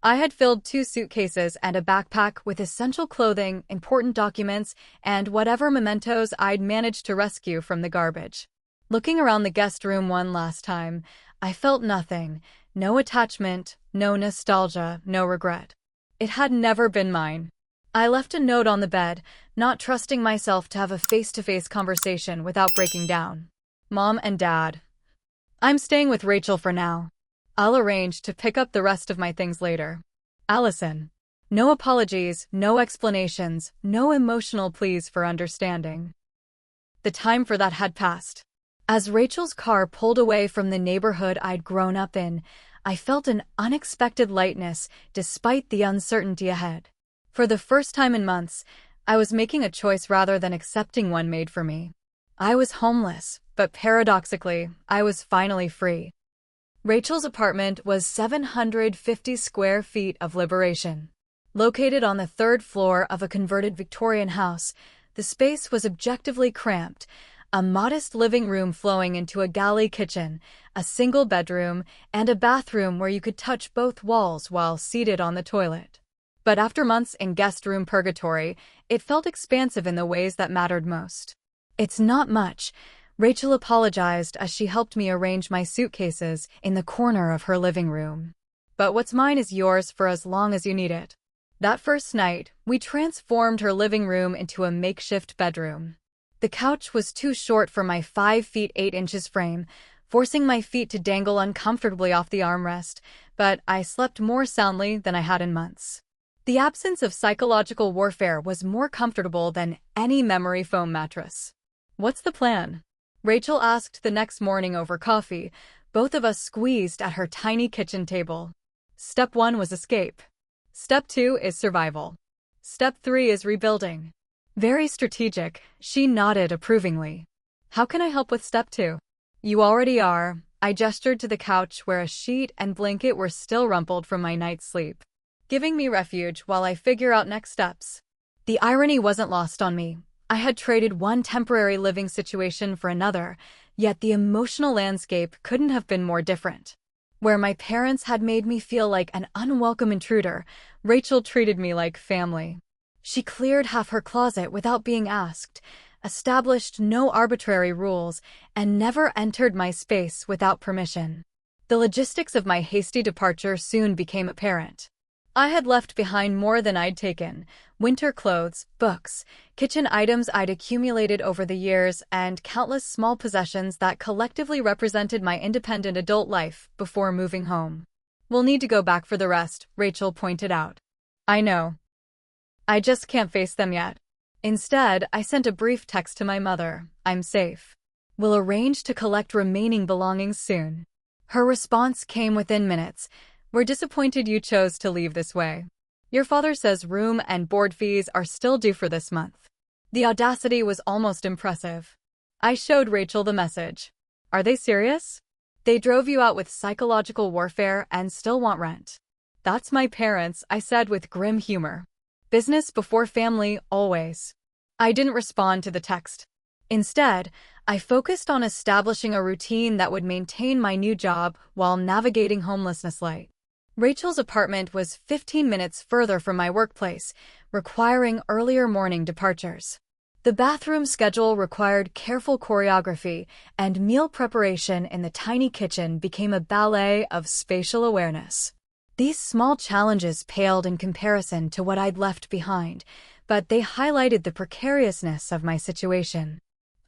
I had filled 2 suitcases and a backpack with essential clothing, important documents, and whatever mementos I'd managed to rescue from the garbage. Looking around the guest room one last time, I felt nothing, no attachment, no nostalgia, no regret. It had never been mine. I left a note on the bed, not trusting myself to have a face-to-face conversation without breaking down. Mom and Dad, I'm staying with Rachel for now. I'll arrange to pick up the rest of my things later. Allison. No apologies, no explanations, no emotional pleas for understanding. The time for that had passed. As Rachel's car pulled away from the neighborhood I'd grown up in, I felt an unexpected lightness despite the uncertainty ahead. For the first time in months, I was making a choice rather than accepting one made for me. I was homeless, but paradoxically, I was finally free. Rachel's apartment was 750 square feet of liberation. Located on the third floor of a converted Victorian house, the space was objectively cramped, a modest living room flowing into a galley kitchen, a single bedroom, and a bathroom where you could touch both walls while seated on the toilet. But after months in guest room purgatory, it felt expansive in the ways that mattered most. It's not much, Rachel apologized as she helped me arrange my suitcases in the corner of her living room. But what's mine is yours for as long as you need it. That first night, we transformed her living room into a makeshift bedroom. The couch was too short for my 5 feet 8 inches frame, forcing my feet to dangle uncomfortably off the armrest, but I slept more soundly than I had in months. The absence of psychological warfare was more comfortable than any memory foam mattress. What's the plan? Rachel asked the next morning over coffee, both of us squeezed at her tiny kitchen table. Step 1 was escape. Step 2 is survival. Step 3 is rebuilding. Very strategic, she nodded approvingly. How can I help with step 2? You already are. I gestured to the couch where a sheet and blanket were still rumpled from my night's sleep, giving me refuge while I figure out next steps. The irony wasn't lost on me. I had traded one temporary living situation for another, yet the emotional landscape couldn't have been more different. Where my parents had made me feel like an unwelcome intruder, Rachel treated me like family. She cleared half her closet without being asked, established no arbitrary rules, and never entered my space without permission. The logistics of my hasty departure soon became apparent. I had left behind more than I'd taken: winter clothes, books, kitchen items I'd accumulated over the years, and countless small possessions that collectively represented my independent adult life before moving home. We'll need to go back for the rest, Rachel pointed out. I know. I just can't face them yet. Instead, I sent a brief text to my mother. I'm safe. We'll arrange to collect remaining belongings soon. Her response came within minutes. We're disappointed you chose to leave this way. Your father says room and board fees are still due for this month. The audacity was almost impressive. I showed Rachel the message. Are they serious? They drove you out with psychological warfare and still want rent. That's my parents, I said with grim humor. Business before family, always. I didn't respond to the text. Instead, I focused on establishing a routine that would maintain my new job while navigating homelessness light. Rachel's apartment was 15 minutes further from my workplace, requiring earlier morning departures. The bathroom schedule required careful choreography, and meal preparation in the tiny kitchen became a ballet of spatial awareness. These small challenges paled in comparison to what I'd left behind, but they highlighted the precariousness of my situation.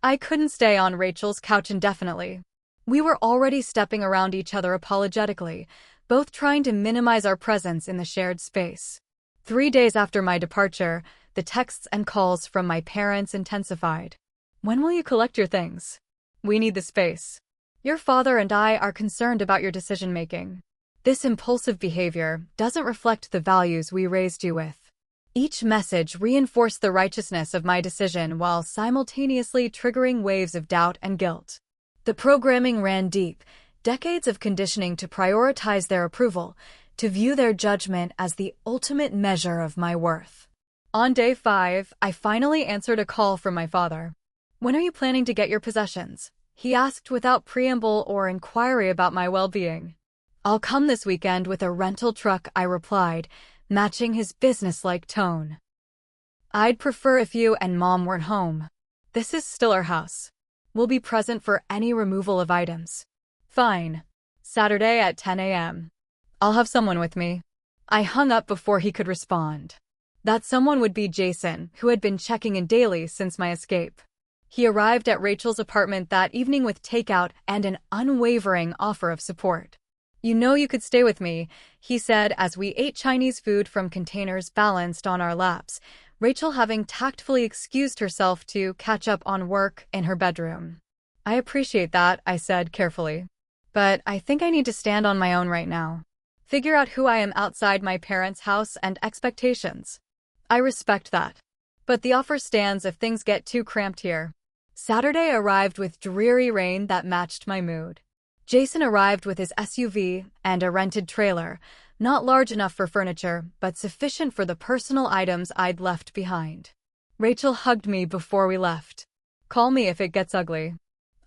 I couldn't stay on Rachel's couch indefinitely. We were already stepping around each other apologetically, both trying to minimize our presence in the shared space. 3 days after my departure, the texts and calls from my parents intensified. When will you collect your things? We need the space. Your father and I are concerned about your decision-making. This impulsive behavior doesn't reflect the values we raised you with. Each message reinforced the righteousness of my decision while simultaneously triggering waves of doubt and guilt. The programming ran deep, decades of conditioning to prioritize their approval, to view their judgment as the ultimate measure of my worth. On day 5, I finally answered a call from my father. When are you planning to get your possessions? He asked without preamble or inquiry about my well-being. I'll come this weekend with a rental truck, I replied, matching his businesslike tone. I'd prefer if you and Mom weren't home. This is still our house. We'll be present for any removal of items. Fine. Saturday at 10 a.m. I'll have someone with me. I hung up before he could respond. That someone would be Jason, who had been checking in daily since my escape. He arrived at Rachel's apartment that evening with takeout and an unwavering offer of support. "You know you could stay with me," he said as we ate Chinese food from containers balanced on our laps, Rachel having tactfully excused herself to catch up on work in her bedroom. "I appreciate that," I said carefully. "But I think I need to stand on my own right now. Figure out who I am outside my parents' house and expectations." "I respect that. But the offer stands if things get too cramped here." Saturday arrived with dreary rain that matched my mood. Jason arrived with his SUV and a rented trailer, not large enough for furniture, but sufficient for the personal items I'd left behind. Rachel hugged me before we left. "Call me if it gets ugly.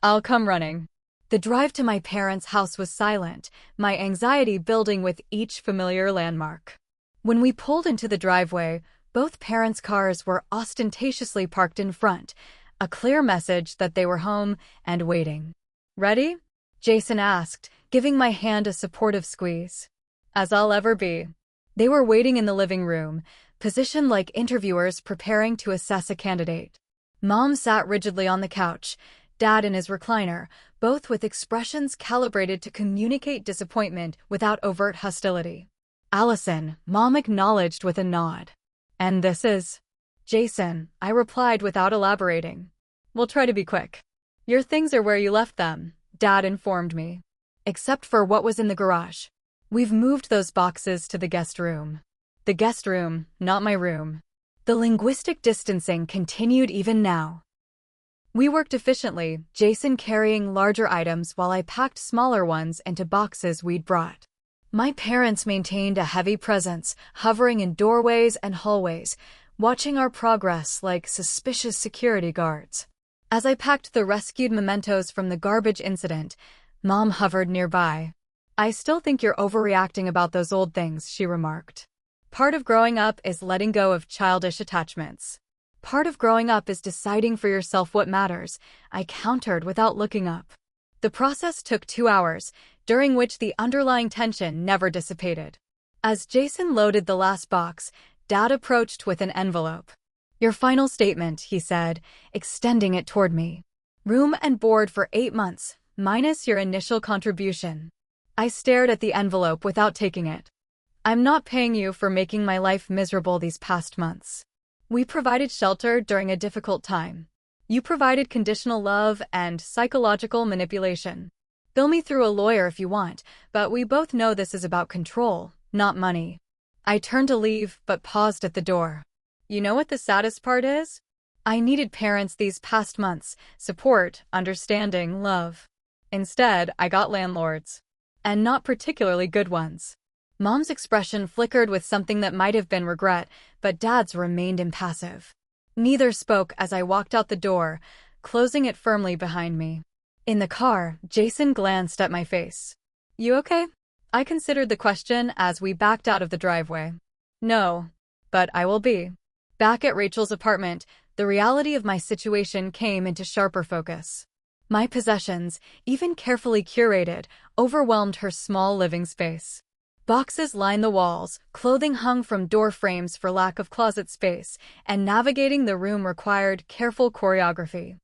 I'll come running." The drive to my parents' house was silent, my anxiety building with each familiar landmark. When we pulled into the driveway, both parents' cars were ostentatiously parked in front, a clear message that they were home and waiting. "Ready?" Jason asked, giving my hand a supportive squeeze. "As I'll ever be." They were waiting in the living room, positioned like interviewers preparing to assess a candidate. Mom sat rigidly on the couch, Dad in his recliner, both with expressions calibrated to communicate disappointment without overt hostility. "Allison," Mom acknowledged with a nod. "And this is?" "Jason," I replied without elaborating. "We'll try to be quick." "Your things are where you left them," Dad informed me. "Except for what was in the garage. We've moved those boxes to the guest room." The guest room, not my room. The linguistic distancing continued even now. We worked efficiently, Jason carrying larger items while I packed smaller ones into boxes we'd brought. My parents maintained a heavy presence, hovering in doorways and hallways, watching our progress like suspicious security guards. As I packed the rescued mementos from the garbage incident, Mom hovered nearby. "I still think you're overreacting about those old things," she remarked. "Part of growing up is letting go of childish attachments. Part of growing up is deciding for yourself what matters," I countered without looking up. The process took 2 hours, during which the underlying tension never dissipated. As Jason loaded the last box, Dad approached with an envelope. "Your final statement," he said, extending it toward me. "Room and board for 8 months, minus your initial contribution." I stared at the envelope without taking it. "I'm not paying you for making my life miserable these past months. We provided shelter during a difficult time. You provided conditional love and psychological manipulation. Bill me through a lawyer if you want, but we both know this is about control, not money." I turned to leave, but paused at the door. "You know what the saddest part is? I needed parents these past months, support, understanding, love. Instead, I got landlords. And not particularly good ones." Mom's expression flickered with something that might have been regret, but Dad's remained impassive. Neither spoke as I walked out the door, closing it firmly behind me. In the car, Jason glanced at my face. "You okay?" I considered the question as we backed out of the driveway. "No, but I will be." Back at Rachel's apartment, the reality of my situation came into sharper focus. My possessions, even carefully curated, overwhelmed her small living space. Boxes lined the walls, clothing hung from door frames for lack of closet space, and navigating the room required careful choreography.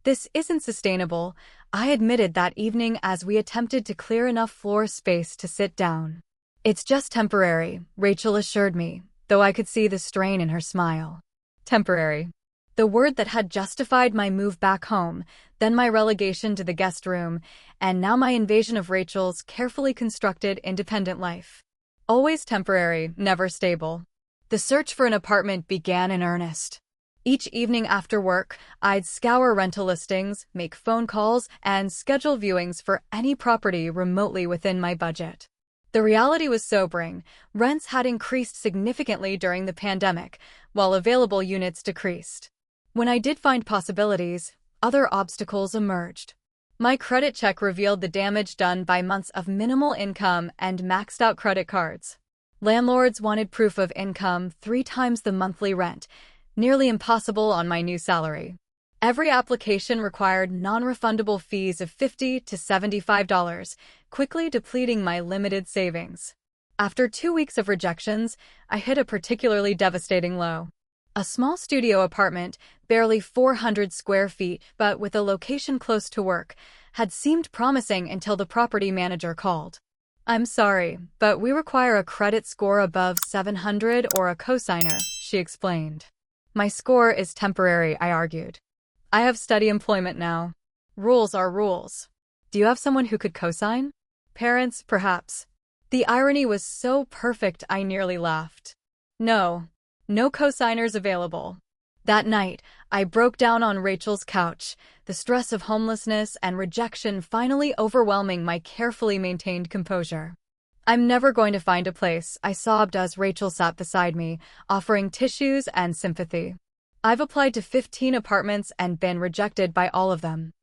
"This isn't sustainable," I admitted that evening as we attempted to clear enough floor space to sit down. "It's just temporary," Rachel assured me, though I could see the strain in her smile. Temporary. The word that had justified my move back home, then my relegation to the guest room, and now my invasion of Rachel's carefully constructed independent life. Always temporary, never stable. The search for an apartment began in earnest. Each evening after work, I'd scour rental listings, make phone calls, and schedule viewings for any property remotely within my budget. The reality was sobering. Rents had increased significantly during the pandemic, while available units decreased. When I did find possibilities, other obstacles emerged. My credit check revealed the damage done by months of minimal income and maxed-out credit cards. Landlords wanted proof of income 3 times the monthly rent, nearly impossible on my new salary. Every application required non-refundable fees of $50 to $75, quickly depleting my limited savings. After 2 weeks of rejections, I hit a particularly devastating low. A small studio apartment, barely 400 square feet, but with a location close to work, had seemed promising until the property manager called. "I'm sorry, but we require a credit score above 700 or a cosigner," she explained. "My score is temporary," I argued. "I have steady employment now. Rules are rules." "Do you have someone who could cosign?" "Parents, perhaps." The irony was so perfect I nearly laughed. No, no cosigners available. That night, I broke down on Rachel's couch, the stress of homelessness and rejection finally overwhelming my carefully maintained composure. "I'm never going to find a place," I sobbed as Rachel sat beside me, offering tissues and sympathy. "I've applied to 15 apartments and been rejected by all of them.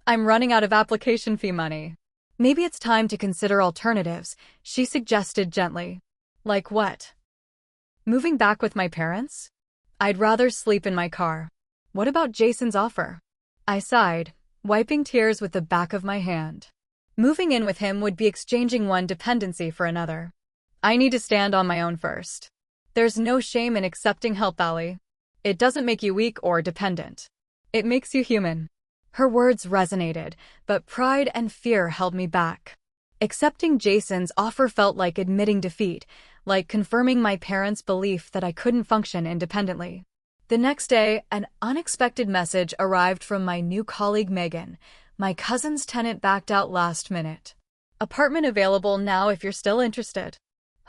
I'm running out of application fee money." "Maybe it's time to consider alternatives," she suggested gently. "Like what?" "Moving back with my parents?" "I'd rather sleep in my car." "What about Jason's offer?" I sighed, wiping tears with the back of my hand. Moving in with him would be exchanging one dependency for another. I need to stand on my own first. There's no shame in accepting help, Allie. It doesn't make you weak or dependent. It makes you human. Her words resonated, but pride and fear held me back. Accepting Jason's offer felt like admitting defeat, like confirming my parents' belief that I couldn't function independently. The next day, an unexpected message arrived from my new colleague Megan. "My cousin's tenant backed out last minute. Apartment available now if you're still interested."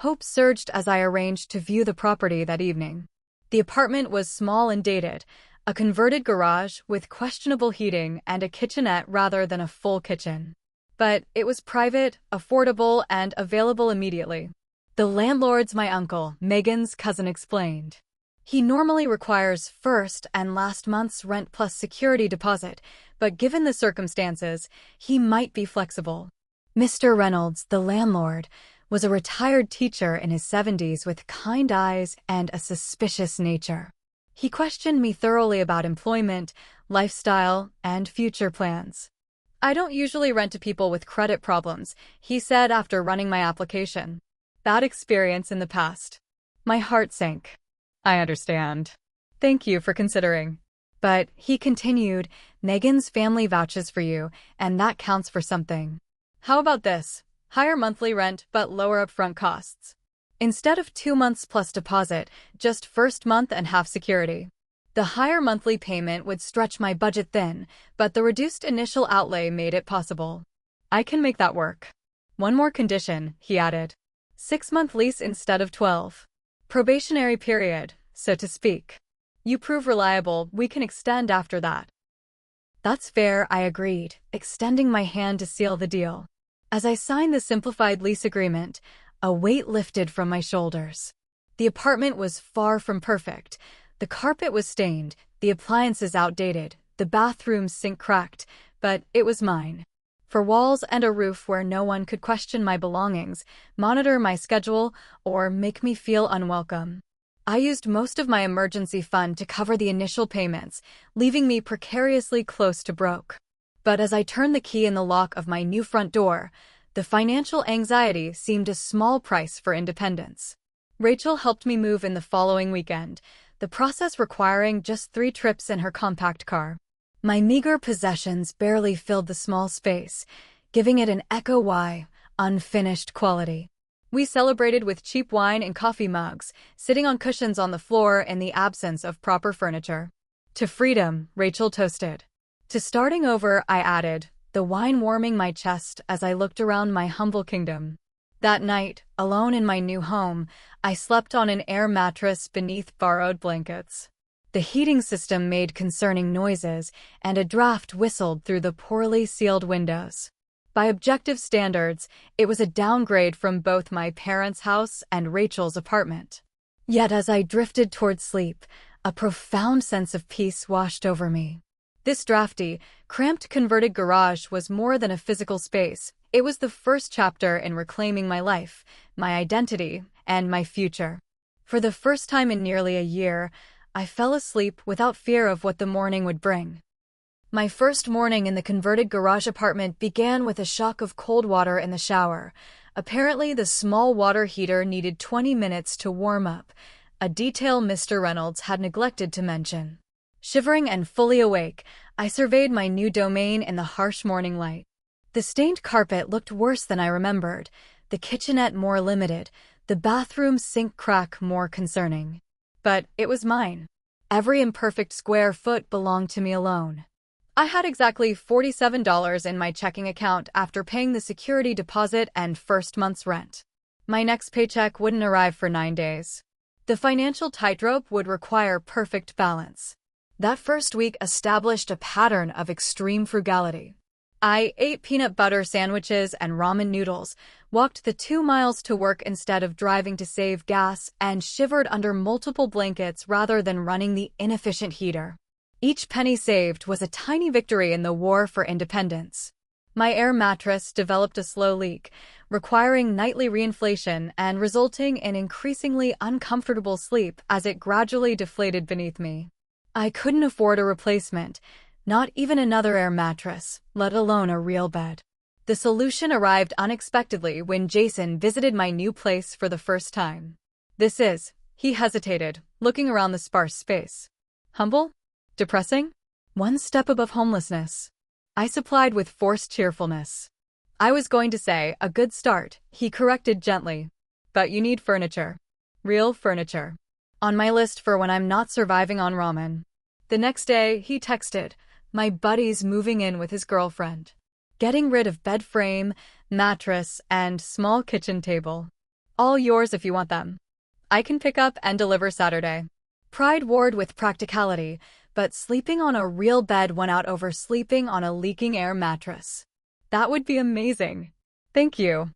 Hope surged as I arranged to view the property that evening. The apartment was small and dated, a converted garage with questionable heating and a kitchenette rather than a full kitchen. But it was private, affordable, and available immediately. "The landlord's my uncle," Megan's cousin explained. "He normally requires first and last month's rent plus security deposit, but given the circumstances, he might be flexible." Mr. Reynolds, the landlord, was a retired teacher in his 70s with kind eyes and a suspicious nature. He questioned me thoroughly about employment, lifestyle, and future plans. "I don't usually rent to people with credit problems," he said after running my application. "Bad experience in the past." My heart sank. "I understand. Thank you for considering." "But," he continued, "Megan's family vouches for you, and that counts for something. How about this? Higher monthly rent but lower upfront costs. Instead of 2 months plus deposit, just first month and half security." The higher monthly payment would stretch my budget thin, but the reduced initial outlay made it possible. "I can make that work. One more condition," he added. 6-month lease instead of 12. Probationary period, so to speak. "You prove reliable, we can extend after that." "That's fair," I agreed, extending my hand to seal the deal. As I signed the simplified lease agreement, a weight lifted from my shoulders. The apartment was far from perfect. The carpet was stained, the appliances outdated, the bathroom's sink cracked, but it was mine. For walls and a roof where no one could question my belongings, monitor my schedule, or make me feel unwelcome. I used most of my emergency fund to cover the initial payments, leaving me precariously close to broke. But as I turned the key in the lock of my new front door, the financial anxiety seemed a small price for independence. Rachel helped me move in the following weekend, the process requiring just 3 trips in her compact car. My meager possessions barely filled the small space, giving it an echo why, unfinished quality. We celebrated with cheap wine and coffee mugs, sitting on cushions on the floor in the absence of proper furniture. "To freedom," Rachel toasted. "To starting over," I added, the wine warming my chest as I looked around my humble kingdom. That night, alone in my new home, I slept on an air mattress beneath borrowed blankets. The heating system made concerning noises, and a draft whistled through the poorly sealed windows. By objective standards, it was a downgrade from both my parents' house and Rachel's apartment. Yet as I drifted toward sleep, a profound sense of peace washed over me. This drafty, cramped converted garage was more than a physical space. It was the first chapter in reclaiming my life, my identity, and my future. For the first time in nearly a year, I fell asleep without fear of what the morning would bring. My first morning in the converted garage apartment began with a shock of cold water in the shower. Apparently, the small water heater needed 20 minutes to warm up, a detail Mr. Reynolds had neglected to mention. Shivering and fully awake, I surveyed my new domain in the harsh morning light. The stained carpet looked worse than I remembered, the kitchenette more limited, the bathroom sink crack more concerning. But it was mine. Every imperfect square foot belonged to me alone. I had exactly $47 in my checking account after paying the security deposit and first month's rent. My next paycheck wouldn't arrive for 9 days. The financial tightrope would require perfect balance. That first week established a pattern of extreme frugality. I ate peanut butter sandwiches and ramen noodles, walked the 2 miles to work instead of driving to save gas, and shivered under multiple blankets rather than running the inefficient heater. Each penny saved was a tiny victory in the war for independence. My air mattress developed a slow leak, requiring nightly reinflation and resulting in increasingly uncomfortable sleep as it gradually deflated beneath me. I couldn't afford a replacement, not even another air mattress, let alone a real bed. The solution arrived unexpectedly when Jason visited my new place for the first time. He hesitated, looking around the sparse space. Humble? Depressing? One step above homelessness. I supplied with forced cheerfulness. I was going to say, a good start, he corrected gently. But you need furniture. Real furniture. On my list for when I'm not surviving on ramen. The next day, he texted, my buddy's moving in with his girlfriend. Getting rid of bed frame, mattress, and small kitchen table. All yours if you want them. I can pick up and deliver Saturday. Pride warred with practicality, but sleeping on a real bed won out over sleeping on a leaking air mattress. That would be amazing. Thank you.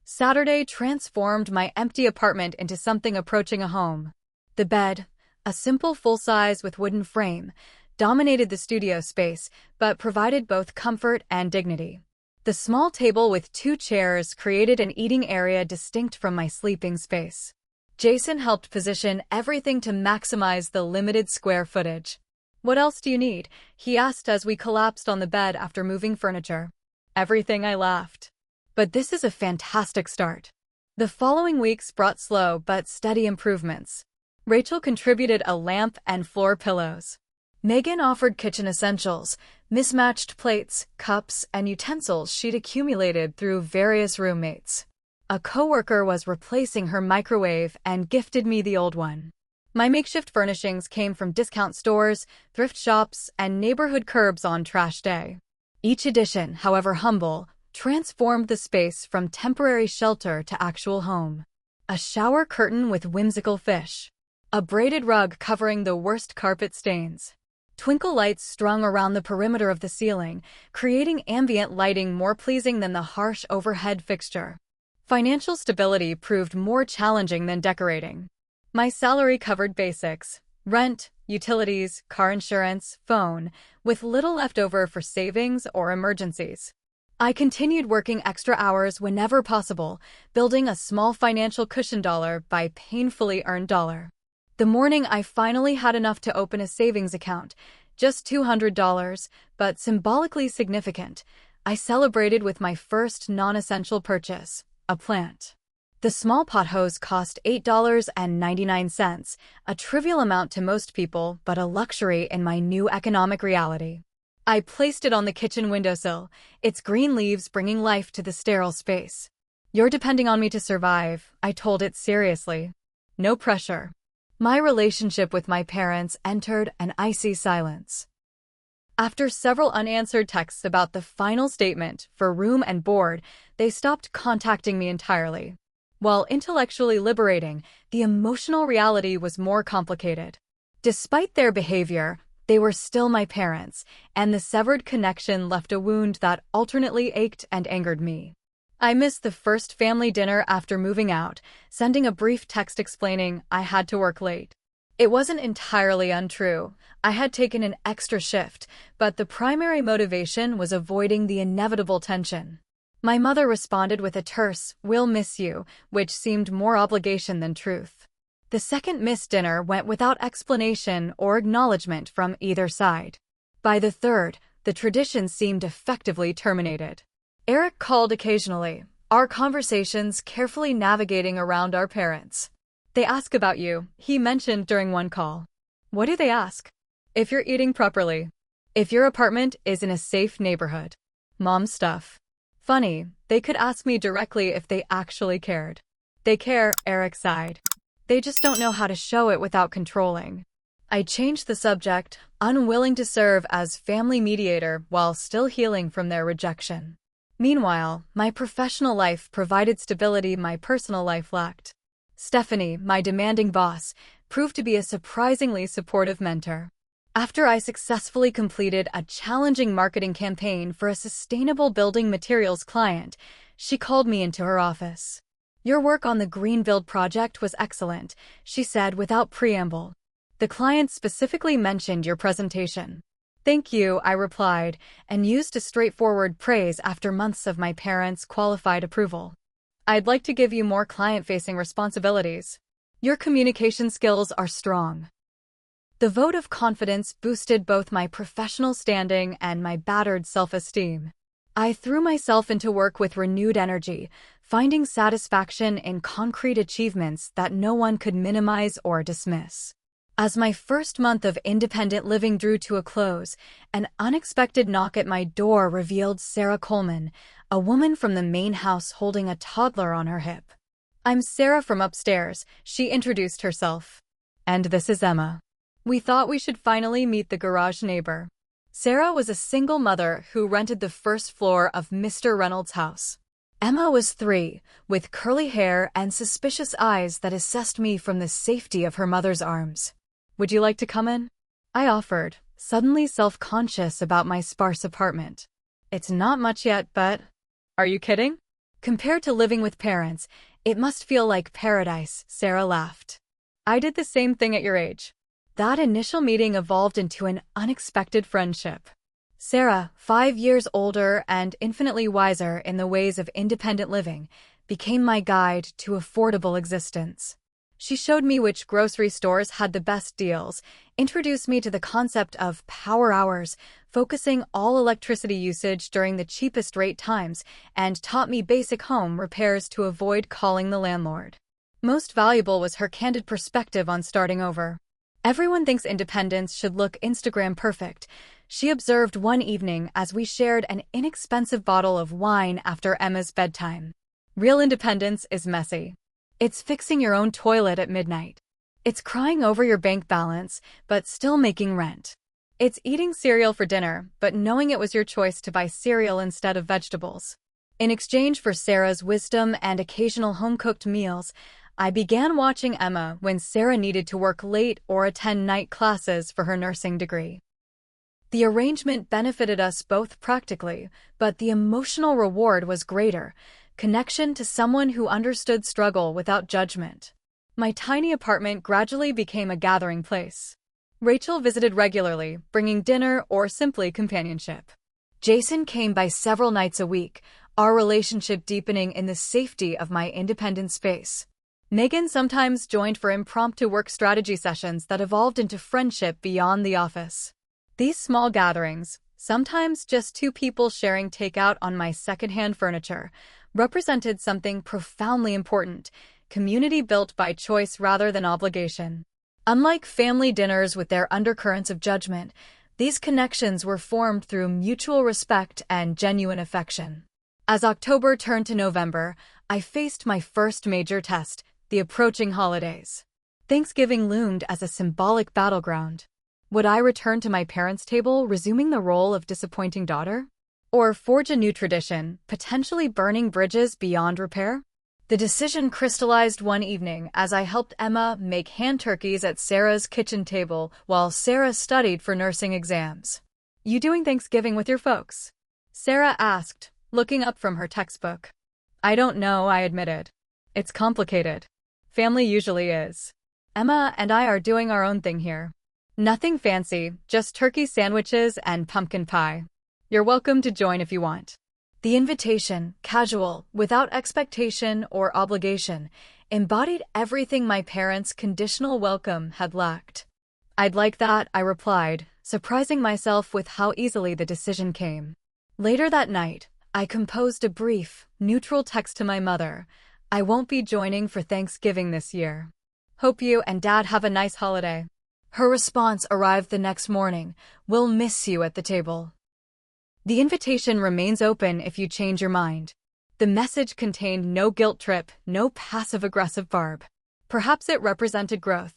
Saturday transformed my empty apartment into something approaching a home. The bed, a simple full-size with wooden frame, dominated the studio space, but provided both comfort and dignity. The small table with 2 chairs created an eating area distinct from my sleeping space. Jason helped position everything to maximize the limited square footage. What else do you need? He asked as we collapsed on the bed after moving furniture. Everything, I laughed. But this is a fantastic start. The following weeks brought slow but steady improvements. Rachel contributed a lamp and floor pillows. Megan offered kitchen essentials, mismatched plates, cups, and utensils she'd accumulated through various roommates. A coworker was replacing her microwave and gifted me the old one. My makeshift furnishings came from discount stores, thrift shops, and neighborhood curbs on trash day. Each addition, however humble, transformed the space from temporary shelter to actual home. A shower curtain with whimsical fish. A braided rug covering the worst carpet stains. Twinkle lights strung around the perimeter of the ceiling, creating ambient lighting more pleasing than the harsh overhead fixture. Financial stability proved more challenging than decorating. My salary covered basics, rent, utilities, car insurance, phone, with little left over for savings or emergencies. I continued working extra hours whenever possible, building a small financial cushion dollar by painfully earned dollar. The morning I finally had enough to open a savings account, just $200, but symbolically significant, I celebrated with my first non-essential purchase, a plant. The small pot hose cost $8.99, a trivial amount to most people, but a luxury in my new economic reality. I placed it on the kitchen windowsill, its green leaves bringing life to the sterile space. You're depending on me to survive, I told it seriously. No pressure. My relationship with my parents entered an icy silence. After several unanswered texts about the final statement for room and board, they stopped contacting me entirely. While intellectually liberating, the emotional reality was more complicated. Despite their behavior, they were still my parents, and the severed connection left a wound that alternately ached and angered me. I missed the first family dinner after moving out, sending a brief text explaining I had to work late. It wasn't entirely untrue. I had taken an extra shift, but the primary motivation was avoiding the inevitable tension. My mother responded with a terse, "We'll miss you," which seemed more obligation than truth. The second missed dinner went without explanation or acknowledgement from either side. By the third, the tradition seemed effectively terminated. Eric called occasionally, our conversations carefully navigating around our parents. They ask about you, he mentioned during one call. What do they ask? If you're eating properly. If your apartment is in a safe neighborhood. Mom stuff. Funny, they could ask me directly if they actually cared. They care, Eric sighed. They just don't know how to show it without controlling. I changed the subject, unwilling to serve as family mediator while still healing from their rejection. Meanwhile, my professional life provided stability my personal life lacked. Stephanie, my demanding boss, proved to be a surprisingly supportive mentor. After I successfully completed a challenging marketing campaign for a sustainable building materials client, she called me into her office. Your work on the Greenbuild project was excellent, she said without preamble. The client specifically mentioned your presentation. Thank you, I replied, and used a straightforward praise after months of my parents' qualified approval. I'd like to give you more client-facing responsibilities. Your communication skills are strong. The vote of confidence boosted both my professional standing and my battered self-esteem. I threw myself into work with renewed energy, finding satisfaction in concrete achievements that no one could minimize or dismiss. As my first month of independent living drew to a close, an unexpected knock at my door revealed Sarah Coleman, a woman from the main house holding a toddler on her hip. I'm Sarah from upstairs, she introduced herself. And this is Emma. We thought we should finally meet the garage neighbor. Sarah was a single mother who rented the first floor of Mr. Reynolds' house. Emma was 3, with curly hair and suspicious eyes that assessed me from the safety of her mother's arms. Would you like to come in? I offered, suddenly self-conscious about my sparse apartment. It's not much yet, but... Are you kidding? Compared to living with parents, it must feel like paradise, Sarah laughed. I did the same thing at your age. That initial meeting evolved into an unexpected friendship. Sarah, 5 years older and infinitely wiser in the ways of independent living, became my guide to affordable existence. She showed me which grocery stores had the best deals, introduced me to the concept of power hours, focusing all electricity usage during the cheapest rate times, and taught me basic home repairs to avoid calling the landlord. Most valuable was her candid perspective on starting over. Everyone thinks independence should look Instagram perfect, she observed one evening as we shared an inexpensive bottle of wine after Emma's bedtime. Real independence is messy. It's fixing your own toilet at midnight. It's crying over your bank balance, but still making rent. It's eating cereal for dinner, but knowing it was your choice to buy cereal instead of vegetables. In exchange for Sarah's wisdom and occasional home-cooked meals, I began watching Emma when Sarah needed to work late or attend night classes for her nursing degree. The arrangement benefited us both practically, but the emotional reward was greater, connection to someone who understood struggle without judgment. My tiny apartment gradually became a gathering place. Rachel visited regularly, bringing dinner or simply companionship. Jason came by several nights a week, our relationship deepening in the safety of my independent space. Megan sometimes joined for impromptu work strategy sessions that evolved into friendship beyond the office. These small gatherings, sometimes just 2 people sharing takeout on my secondhand furniture, represented something profoundly important, community built by choice rather than obligation. Unlike family dinners with their undercurrents of judgment, these connections were formed through mutual respect and genuine affection. As October turned to November, I faced my first major test, the approaching holidays. Thanksgiving loomed as a symbolic battleground. Would I return to my parents' table, resuming the role of disappointing daughter? Or forge a new tradition, potentially burning bridges beyond repair? The decision crystallized one evening as I helped Emma make hand turkeys at Sarah's kitchen table while Sarah studied for nursing exams. You doing Thanksgiving with your folks? Sarah asked, looking up from her textbook. I don't know, I admitted. It's complicated. Family usually is. Emma and I are doing our own thing here. Nothing fancy, just turkey sandwiches and pumpkin pie. You're welcome to join if you want. The invitation, casual, without expectation or obligation, embodied everything my parents' conditional welcome had lacked. I'd like that, I replied, surprising myself with how easily the decision came. Later that night, I composed a brief, neutral text to my mother. I won't be joining for Thanksgiving this year. Hope you and Dad have a nice holiday. Her response arrived the next morning. We'll miss you at the table. The invitation remains open if you change your mind. The message contained no guilt trip, no passive-aggressive barb. Perhaps it represented growth.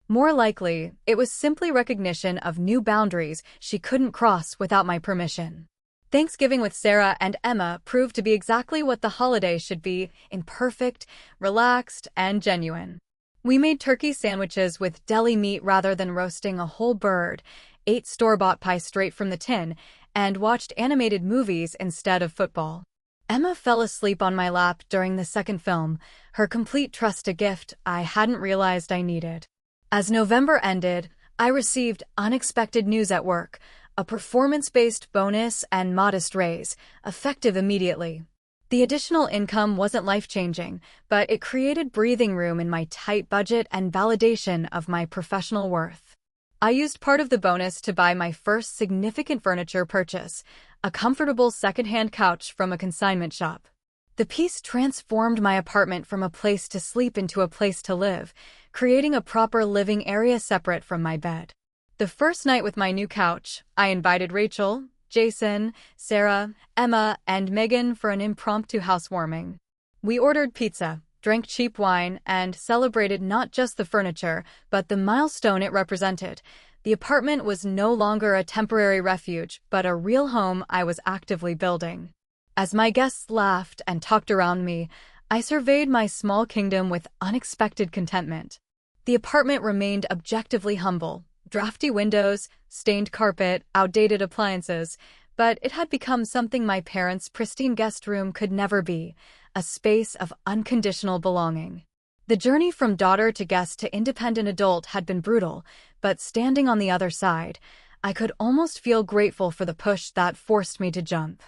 More likely, it was simply recognition of new boundaries she couldn't cross without my permission. Thanksgiving with Sarah and Emma proved to be exactly what the holiday should be: imperfect, relaxed, and genuine. We made turkey sandwiches with deli meat rather than roasting a whole bird, ate store-bought pie straight from the tin, and watched animated movies instead of football. Emma fell asleep on my lap during the second film, her complete trust a gift I hadn't realized I needed. As November ended, I received unexpected news at work: a performance-based bonus and modest raise, effective immediately. The additional income wasn't life-changing, but it created breathing room in my tight budget and validation of my professional worth. I used part of the bonus to buy my first significant furniture purchase, a comfortable second-hand couch from a consignment shop. The piece transformed my apartment from a place to sleep into a place to live, creating a proper living area separate from my bed. The first night with my new couch, I invited Rachel, Jason, Sarah, Emma, and Megan for an impromptu housewarming. We ordered pizza, drank cheap wine, and celebrated not just the furniture, but the milestone it represented. The apartment was no longer a temporary refuge, but a real home I was actively building. As my guests laughed and talked around me, I surveyed my small kingdom with unexpected contentment. The apartment remained objectively humble: drafty windows, stained carpet, outdated appliances, but it had become something my parents' pristine guest room could never be: a space of unconditional belonging. The journey from daughter to guest to independent adult had been brutal, but standing on the other side, I could almost feel grateful for the push that forced me to jump.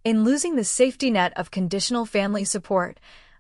In losing the safety net of conditional family support,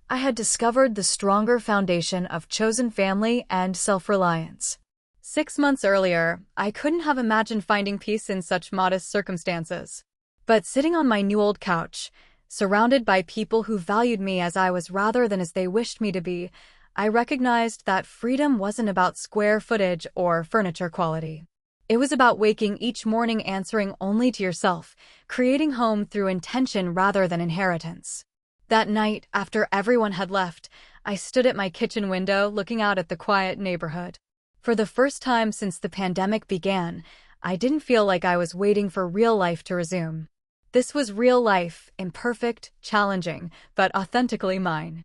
I had discovered the stronger foundation of chosen family and self-reliance. 6 months earlier, I couldn't have imagined finding peace in such modest circumstances. But sitting on my new old couch, surrounded by people who valued me as I was rather than as they wished me to be, I recognized that freedom wasn't about square footage or furniture quality. It was about waking each morning answering only to yourself, creating home through intention rather than inheritance. That night, after everyone had left, I stood at my kitchen window looking out at the quiet neighborhood. For the first time since the pandemic began, I didn't feel like I was waiting for real life to resume. This was real life, imperfect, challenging, but authentically mine.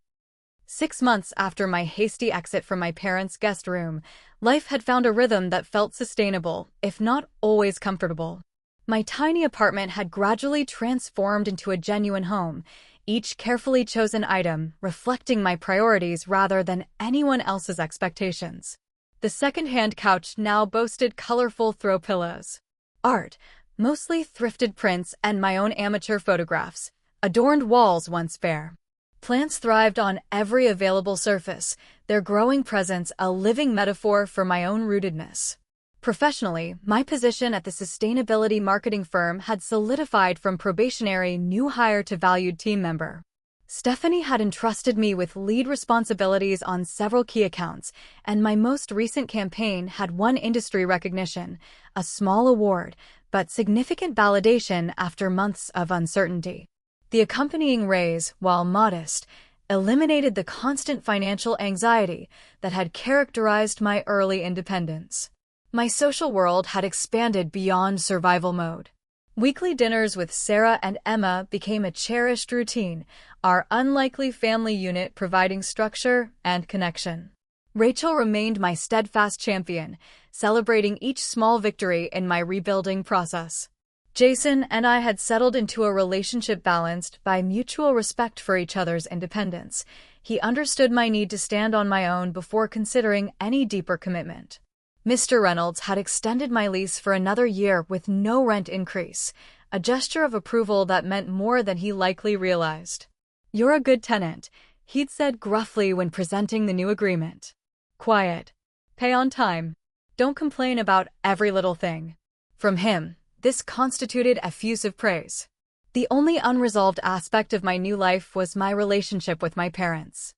6 months after my hasty exit from my parents' guest room, life had found a rhythm that felt sustainable, if not always comfortable. My tiny apartment had gradually transformed into a genuine home, each carefully chosen item reflecting my priorities rather than anyone else's expectations. The second-hand couch now boasted colorful throw pillows. Art, mostly thrifted prints and my own amateur photographs, adorned walls once bare. Plants thrived on every available surface, their growing presence a living metaphor for my own rootedness. Professionally, my position at the sustainability marketing firm had solidified from probationary new hire to valued team member. Stephanie had entrusted me with lead responsibilities on several key accounts, and my most recent campaign had won industry recognition, a small award, but significant validation after months of uncertainty. The accompanying raise, while modest, eliminated the constant financial anxiety that had characterized my early independence. My social world had expanded beyond survival mode. Weekly dinners with Sarah and Emma became a cherished routine, our unlikely family unit providing structure and connection. Rachel remained my steadfast champion, celebrating each small victory in my rebuilding process. Jason and I had settled into a relationship balanced by mutual respect for each other's independence. He understood my need to stand on my own before considering any deeper commitment. Mr. Reynolds had extended my lease for another year with no rent increase, a gesture of approval that meant more than he likely realized. "You're a good tenant," he'd said gruffly when presenting the new agreement. "Quiet. Pay on time." Don't complain about every little thing. From him, this constituted effusive praise. The only unresolved aspect of my new life was my relationship with my parents.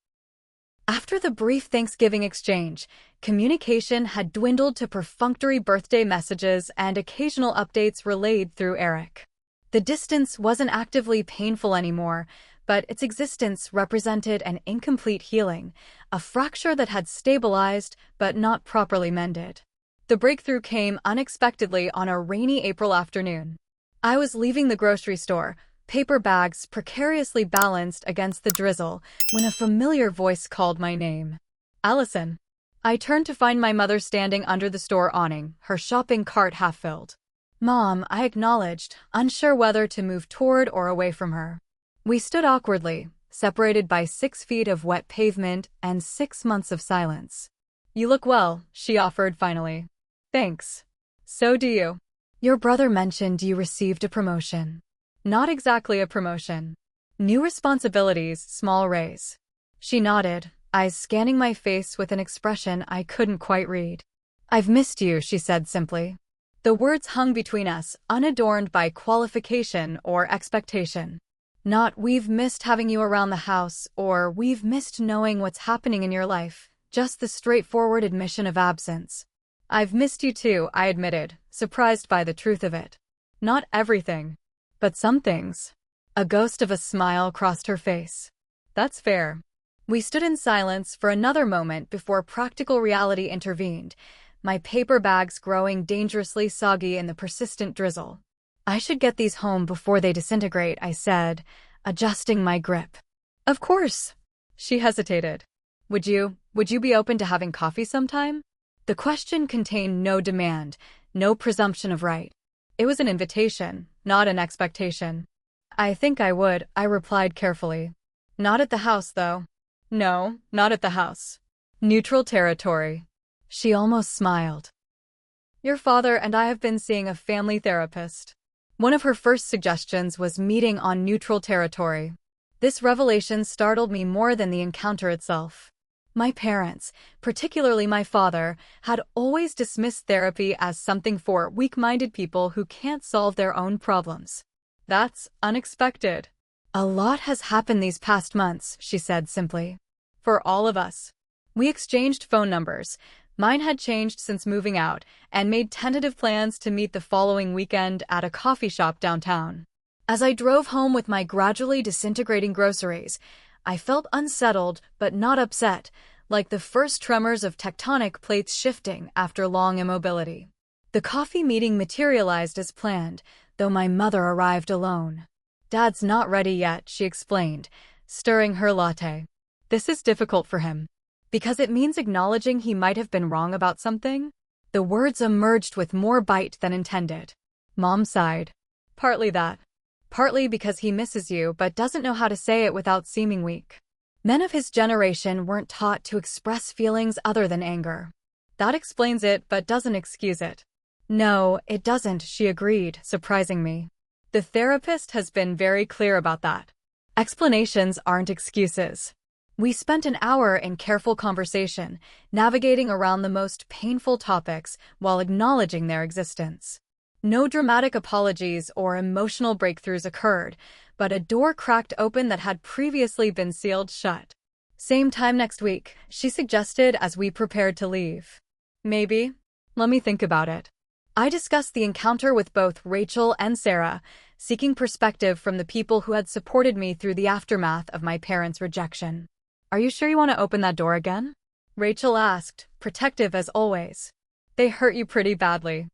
After the brief Thanksgiving exchange, communication had dwindled to perfunctory birthday messages and occasional updates relayed through Eric. The distance wasn't actively painful anymore, but its existence represented an incomplete healing, a fracture that had stabilized but not properly mended. The breakthrough came unexpectedly on a rainy April afternoon. I was leaving the grocery store, paper bags precariously balanced against the drizzle, when a familiar voice called my name. Allison. I turned to find my mother standing under the store awning, her shopping cart half filled. Mom, I acknowledged, unsure whether to move toward or away from her. We stood awkwardly, separated by 6 feet of wet pavement and 6 months of silence. You look well, she offered finally. Thanks. So do you. Your brother mentioned you received a promotion. Not exactly a promotion. New responsibilities, small raise. She nodded, eyes scanning my face with an expression I couldn't quite read. I've missed you, she said simply. The words hung between us, unadorned by qualification or expectation. Not we've missed having you around the house or we've missed knowing what's happening in your life, just the straightforward admission of absence. I've missed you too, I admitted, surprised by the truth of it. Not everything, but some things. A ghost of a smile crossed her face. That's fair. We stood in silence for another moment before practical reality intervened, my paper bags growing dangerously soggy in the persistent drizzle. I should get these home before they disintegrate, I said, adjusting my grip. Of course. She hesitated. Would you be open to having coffee sometime? The question contained no demand, no presumption of right. It was an invitation, not an expectation. I think I would, I replied carefully. Not at the house, though. No, not at the house. Neutral territory. She almost smiled. Your father and I have been seeing a family therapist. One of her first suggestions was meeting on neutral territory. This revelation startled me more than the encounter itself. My parents, particularly my father, had always dismissed therapy as something for weak-minded people who can't solve their own problems. That's unexpected. A lot has happened these past months, she said simply. For all of us. We exchanged phone numbers. Mine had changed since moving out, and made tentative plans to meet the following weekend at a coffee shop downtown. As I drove home with my gradually disintegrating groceries, I felt unsettled but not upset, like the first tremors of tectonic plates shifting after long immobility. The coffee meeting materialized as planned, though my mother arrived alone. Dad's not ready yet, she explained, stirring her latte. This is difficult for him. Because it means acknowledging he might have been wrong about something? The words emerged with more bite than intended. Mom sighed. Partly that. Partly because he misses you but doesn't know how to say it without seeming weak. Men of his generation weren't taught to express feelings other than anger. That explains it but doesn't excuse it. No, it doesn't, she agreed, surprising me. The therapist has been very clear about that. Explanations aren't excuses. We spent an hour in careful conversation, navigating around the most painful topics while acknowledging their existence. No dramatic apologies or emotional breakthroughs occurred, but a door cracked open that had previously been sealed shut. Same time next week, she suggested as we prepared to leave. Maybe. Let me think about it. I discussed the encounter with both Rachel and Sarah, seeking perspective from the people who had supported me through the aftermath of my parents' rejection. Are you sure you want to open that door again? Rachel asked, protective as always. They hurt you pretty badly.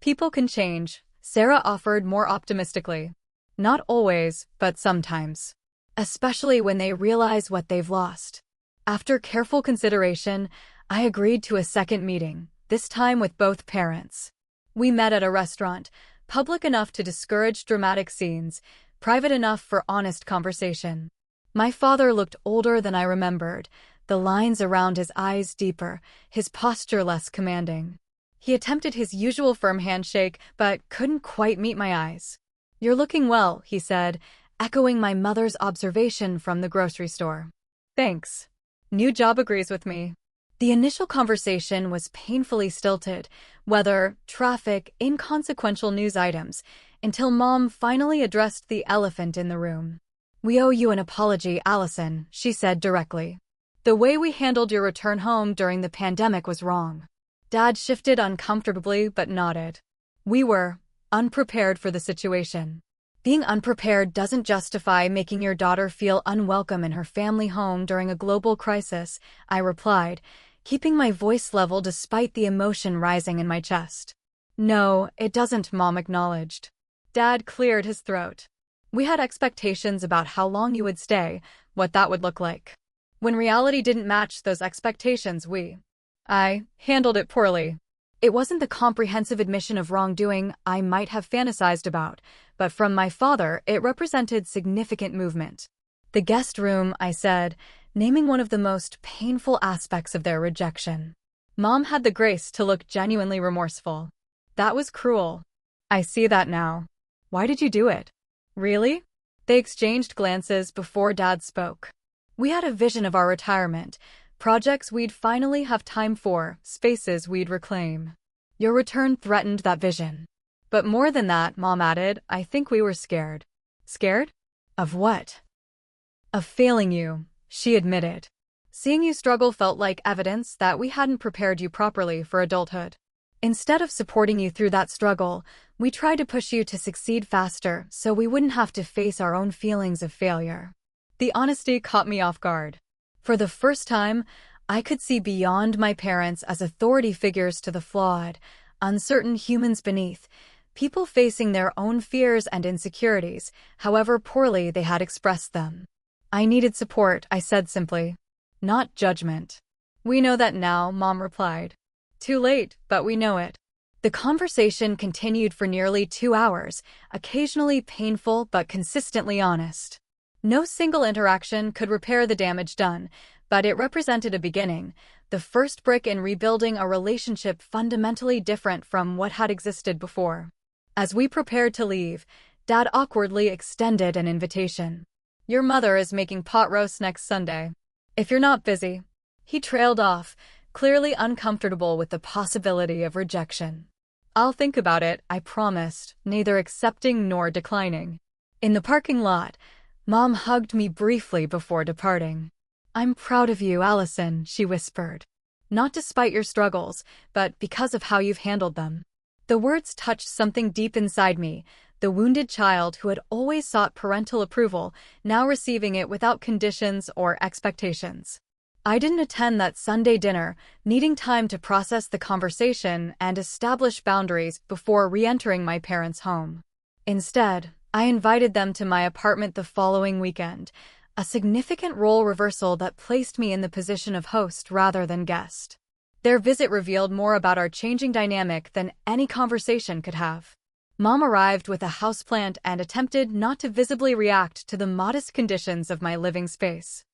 People can change, Sarah offered more optimistically. Not always, but sometimes. Especially when they realize what they've lost. After careful consideration, I agreed to a second meeting, this time with both parents. We met at a restaurant, public enough to discourage dramatic scenes, private enough for honest conversation. My father looked older than I remembered, the lines around his eyes deeper, his posture less commanding. He attempted his usual firm handshake, but couldn't quite meet my eyes. You're looking well, he said, echoing my mother's observation from the grocery store. Thanks. New job agrees with me. The initial conversation was painfully stilted, weather, traffic, inconsequential news items, until Mom finally addressed the elephant in the room. "We owe you an apology, Allison," she said directly. "The way we handled your return home during the pandemic was wrong." Dad shifted uncomfortably but nodded. "We were unprepared for the situation." "Being unprepared doesn't justify making your daughter feel unwelcome in her family home during a global crisis," I replied, keeping my voice level despite the emotion rising in my chest. "No, it doesn't," Mom acknowledged. Dad cleared his throat. "We had expectations about how long you would stay, what that would look like. When reality didn't match those expectations, I handled it poorly." It wasn't the comprehensive admission of wrongdoing I might have fantasized about, but from my father, it represented significant movement. "The guest room," I said, naming one of the most painful aspects of their rejection. Mom had the grace to look genuinely remorseful. "That was cruel. I see that now. Why did you do it?" "Really?" They exchanged glances before Dad spoke. "We had a vision of our retirement, projects we'd finally have time for, spaces we'd reclaim. Your return threatened that vision. But more than that," Mom added, "I think we were scared." "Scared? Of what?" "Of failing you," she admitted. "Seeing you struggle felt like evidence that we hadn't prepared you properly for adulthood. Instead of supporting you through that struggle, we tried to push you to succeed faster so we wouldn't have to face our own feelings of failure." The honesty caught me off guard. For the first time, I could see beyond my parents as authority figures to the flawed, uncertain humans beneath, people facing their own fears and insecurities, however poorly they had expressed them. "I needed support," I said simply. "Not judgment." "We know that now," Mom replied. "Too late, but we know it." The conversation continued for nearly 2 hours, occasionally painful but consistently honest. No single interaction could repair the damage done, but it represented a beginning, the first brick in rebuilding a relationship fundamentally different from what had existed before. As we prepared to leave, Dad awkwardly extended an invitation. "Your mother is making pot roast next Sunday. If you're not busy." He trailed off, clearly uncomfortable with the possibility of rejection. "I'll think about it," I promised, neither accepting nor declining. In the parking lot, Mom hugged me briefly before departing. "I'm proud of you, Allison," she whispered. "Not despite your struggles, but because of how you've handled them." The words touched something deep inside me, the wounded child who had always sought parental approval, now receiving it without conditions or expectations. I didn't attend that Sunday dinner, needing time to process the conversation and establish boundaries before re-entering my parents' home. Instead, I invited them to my apartment the following weekend, a significant role reversal that placed me in the position of host rather than guest. Their visit revealed more about our changing dynamic than any conversation could have. Mom arrived with a houseplant and attempted not to visibly react to the modest conditions of my living space.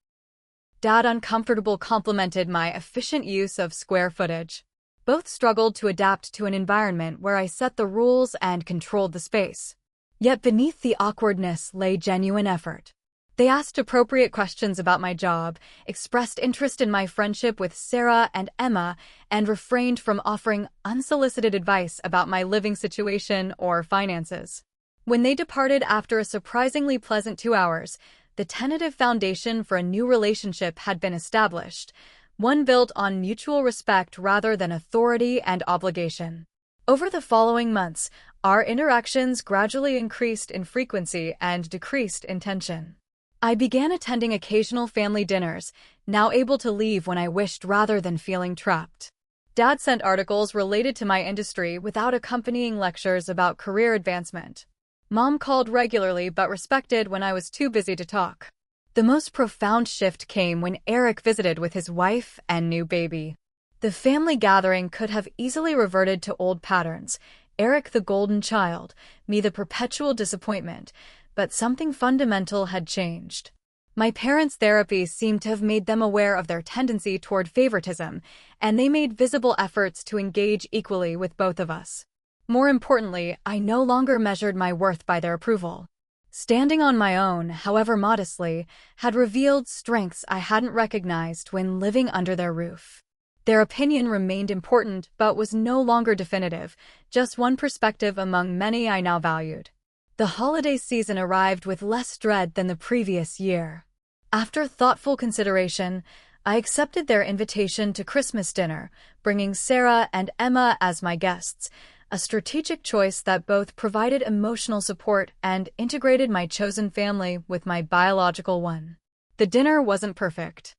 Dad, uncomfortable, complimented my efficient use of square footage. Both struggled to adapt to an environment where I set the rules and controlled the space. Yet beneath the awkwardness lay genuine effort. They asked appropriate questions about my job, expressed interest in my friendship with Sarah and Emma, and refrained from offering unsolicited advice about my living situation or finances. When they departed after a surprisingly pleasant 2 hours, the tentative foundation for a new relationship had been established, one built on mutual respect rather than authority and obligation. Over the following months, our interactions gradually increased in frequency and decreased in tension. I began attending occasional family dinners, now able to leave when I wished rather than feeling trapped. Dad sent articles related to my industry without accompanying lectures about career advancement. Mom called regularly but respected when I was too busy to talk. The most profound shift came when Eric visited with his wife and new baby. The family gathering could have easily reverted to old patterns, Eric the golden child, me the perpetual disappointment, but something fundamental had changed. My parents' therapy seemed to have made them aware of their tendency toward favoritism, and they made visible efforts to engage equally with both of us. More importantly, I no longer measured my worth by their approval. Standing on my own, however modestly, had revealed strengths I hadn't recognized when living under their roof. Their opinion remained important but was no longer definitive, just one perspective among many I now valued. The holiday season arrived with less dread than the previous year. After thoughtful consideration, I accepted their invitation to Christmas dinner, bringing Sarah and Emma as my guests, a strategic choice that both provided emotional support and integrated my chosen family with my biological one. The dinner wasn't perfect.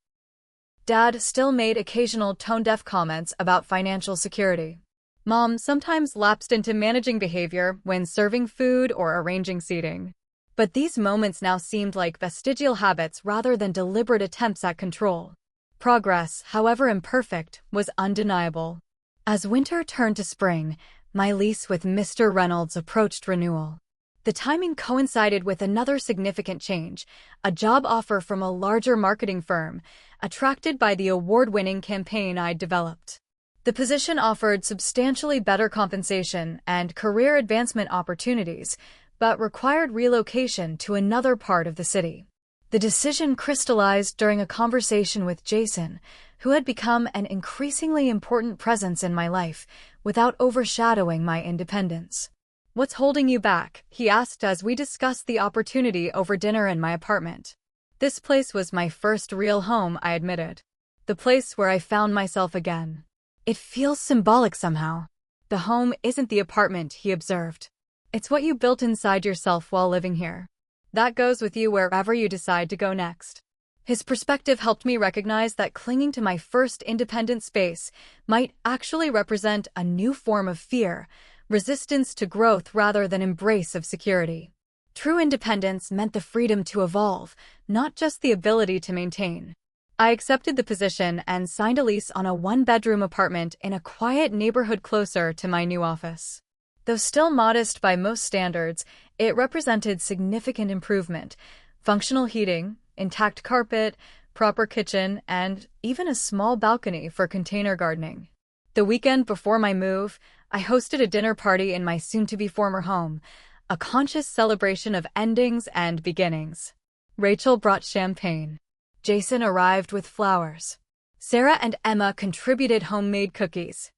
Dad still made occasional tone-deaf comments about financial security. Mom sometimes lapsed into managing behavior when serving food or arranging seating. But these moments now seemed like vestigial habits rather than deliberate attempts at control. Progress, however imperfect, was undeniable. As winter turned to spring, my lease with Mr. Reynolds approached renewal. The timing coincided with another significant change, a job offer from a larger marketing firm, attracted by the award-winning campaign I'd developed. The position offered substantially better compensation and career advancement opportunities, but required relocation to another part of the city. The decision crystallized during a conversation with Jason, who had become an increasingly important presence in my life, without overshadowing my independence. "What's holding you back?" he asked as we discussed the opportunity over dinner in my apartment. This place was my first real home, I admitted. The place where I found myself again. "It feels symbolic somehow." "The home isn't the apartment," he observed. "It's what you built inside yourself while living here. That goes with you wherever you decide to go next." His perspective helped me recognize that clinging to my first independent space might actually represent a new form of fear, resistance to growth rather than embrace of security. True independence meant the freedom to evolve, not just the ability to maintain. I accepted the position and signed a lease on a one-bedroom apartment in a quiet neighborhood closer to my new office. Though still modest by most standards, it represented significant improvement: functional heating, intact carpet, proper kitchen, and even a small balcony for container gardening. The weekend before my move, I hosted a dinner party in my soon-to-be former home, a conscious celebration of endings and beginnings. Rachel brought champagne. Jason arrived with flowers. Sarah and Emma contributed homemade cookies.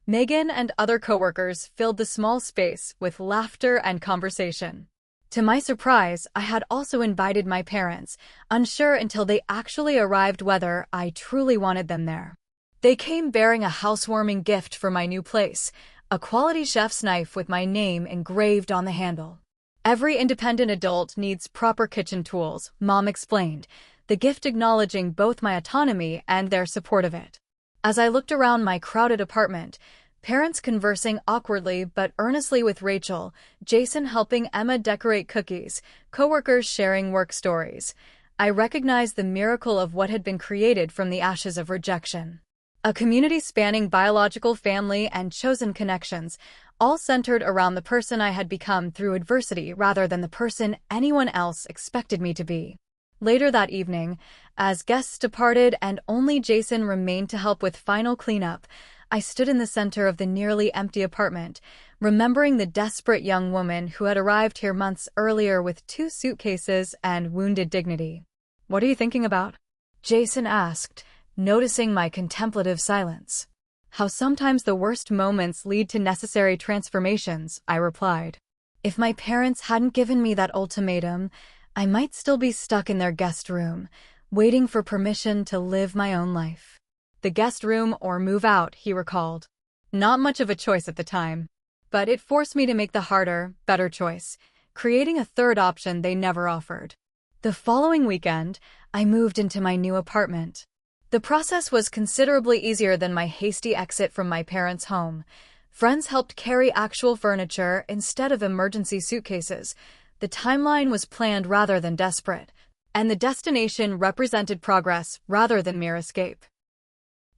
Megan and other coworkers filled the small space with laughter and conversation. To my surprise, I had also invited my parents, unsure until they actually arrived whether I truly wanted them there. They came bearing a housewarming gift for my new place, a quality chef's knife with my name engraved on the handle. "Every independent adult needs proper kitchen tools," Mom explained, the gift acknowledging both my autonomy and their support of it. As I looked around my crowded apartment, parents conversing awkwardly but earnestly with Rachel, Jason helping Emma decorate cookies, coworkers sharing work stories, I recognized the miracle of what had been created from the ashes of rejection. A community spanning biological family and chosen connections, all centered around the person I had become through adversity rather than the person anyone else expected me to be. Later that evening, as guests departed and only Jason remained to help with final cleanup, I stood in the center of the nearly empty apartment, remembering the desperate young woman who had arrived here months earlier with 2 suitcases and wounded dignity. "What are you thinking about?" Jason asked, noticing my contemplative silence. "How sometimes the worst moments lead to necessary transformations," I replied. "If my parents hadn't given me that ultimatum, I might still be stuck in their guest room, waiting for permission to live my own life." "The guest room or move out," he recalled. Not much of a choice at the time. But it forced me to make the harder, better choice, creating a third option they never offered. The following weekend, I moved into my new apartment. The process was considerably easier than my hasty exit from my parents' home. Friends helped carry actual furniture instead of emergency suitcases. The timeline was planned rather than desperate, and the destination represented progress rather than mere escape.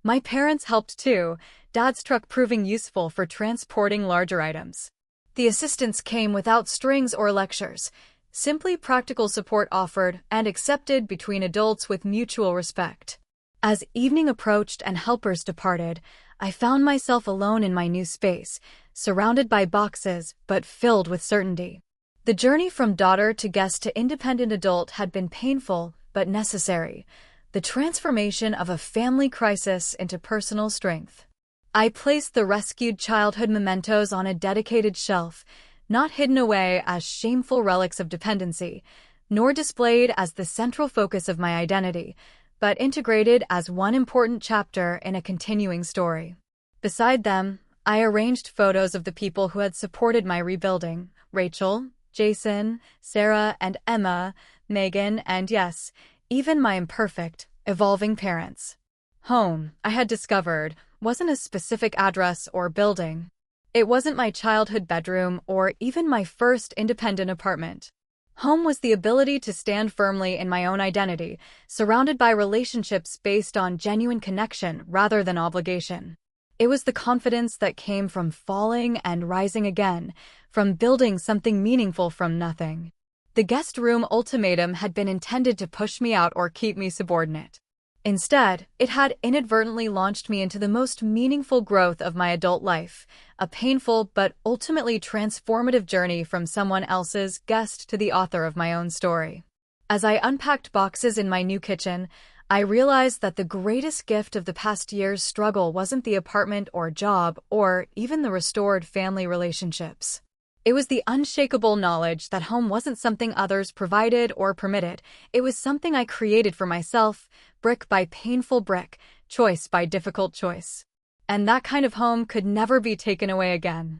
My parents helped too, Dad's truck proving useful for transporting larger items. The assistance came without strings or lectures, simply practical support offered and accepted between adults with mutual respect. As evening approached and helpers departed, I found myself alone in my new space, surrounded by boxes but filled with certainty. The journey from daughter to guest to independent adult had been painful but necessary. The transformation of a family crisis into personal strength. I placed the rescued childhood mementos on a dedicated shelf, not hidden away as shameful relics of dependency, nor displayed as the central focus of my identity, but integrated as one important chapter in a continuing story. Beside them, I arranged photos of the people who had supported my rebuilding: Rachel, Jason, Sarah, and Emma, Megan, and yes, even my imperfect, evolving parents. Home, I had discovered, wasn't a specific address or building. It wasn't my childhood bedroom or even my first independent apartment. Home was the ability to stand firmly in my own identity, surrounded by relationships based on genuine connection rather than obligation. It was the confidence that came from falling and rising again, from building something meaningful from nothing. The guest room ultimatum had been intended to push me out or keep me subordinate. Instead, it had inadvertently launched me into the most meaningful growth of my adult life, a painful but ultimately transformative journey from someone else's guest to the author of my own story. As I unpacked boxes in my new kitchen, I realized that the greatest gift of the past year's struggle wasn't the apartment or job or even the restored family relationships. It was the unshakable knowledge that home wasn't something others provided or permitted. It was something I created for myself, brick by painful brick, choice by difficult choice. And that kind of home could never be taken away again.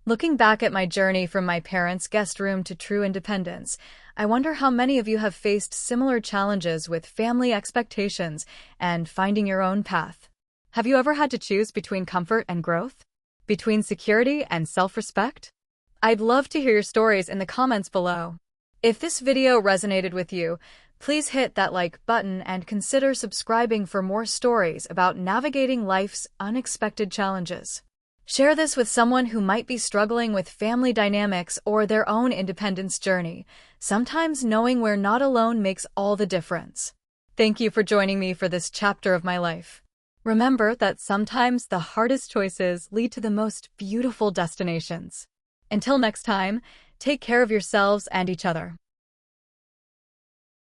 Looking back at my journey from my parents' guest room to true independence, I wonder how many of you have faced similar challenges with family expectations and finding your own path. Have you ever had to choose between comfort and growth? Between security and self-respect? I'd love to hear your stories in the comments below. If this video resonated with you, please hit that like button and consider subscribing for more stories about navigating life's unexpected challenges. Share this with someone who might be struggling with family dynamics or their own independence journey. Sometimes knowing we're not alone makes all the difference. Thank you for joining me for this chapter of my life. Remember that sometimes the hardest choices lead to the most beautiful destinations. Until next time, take care of yourselves and each other.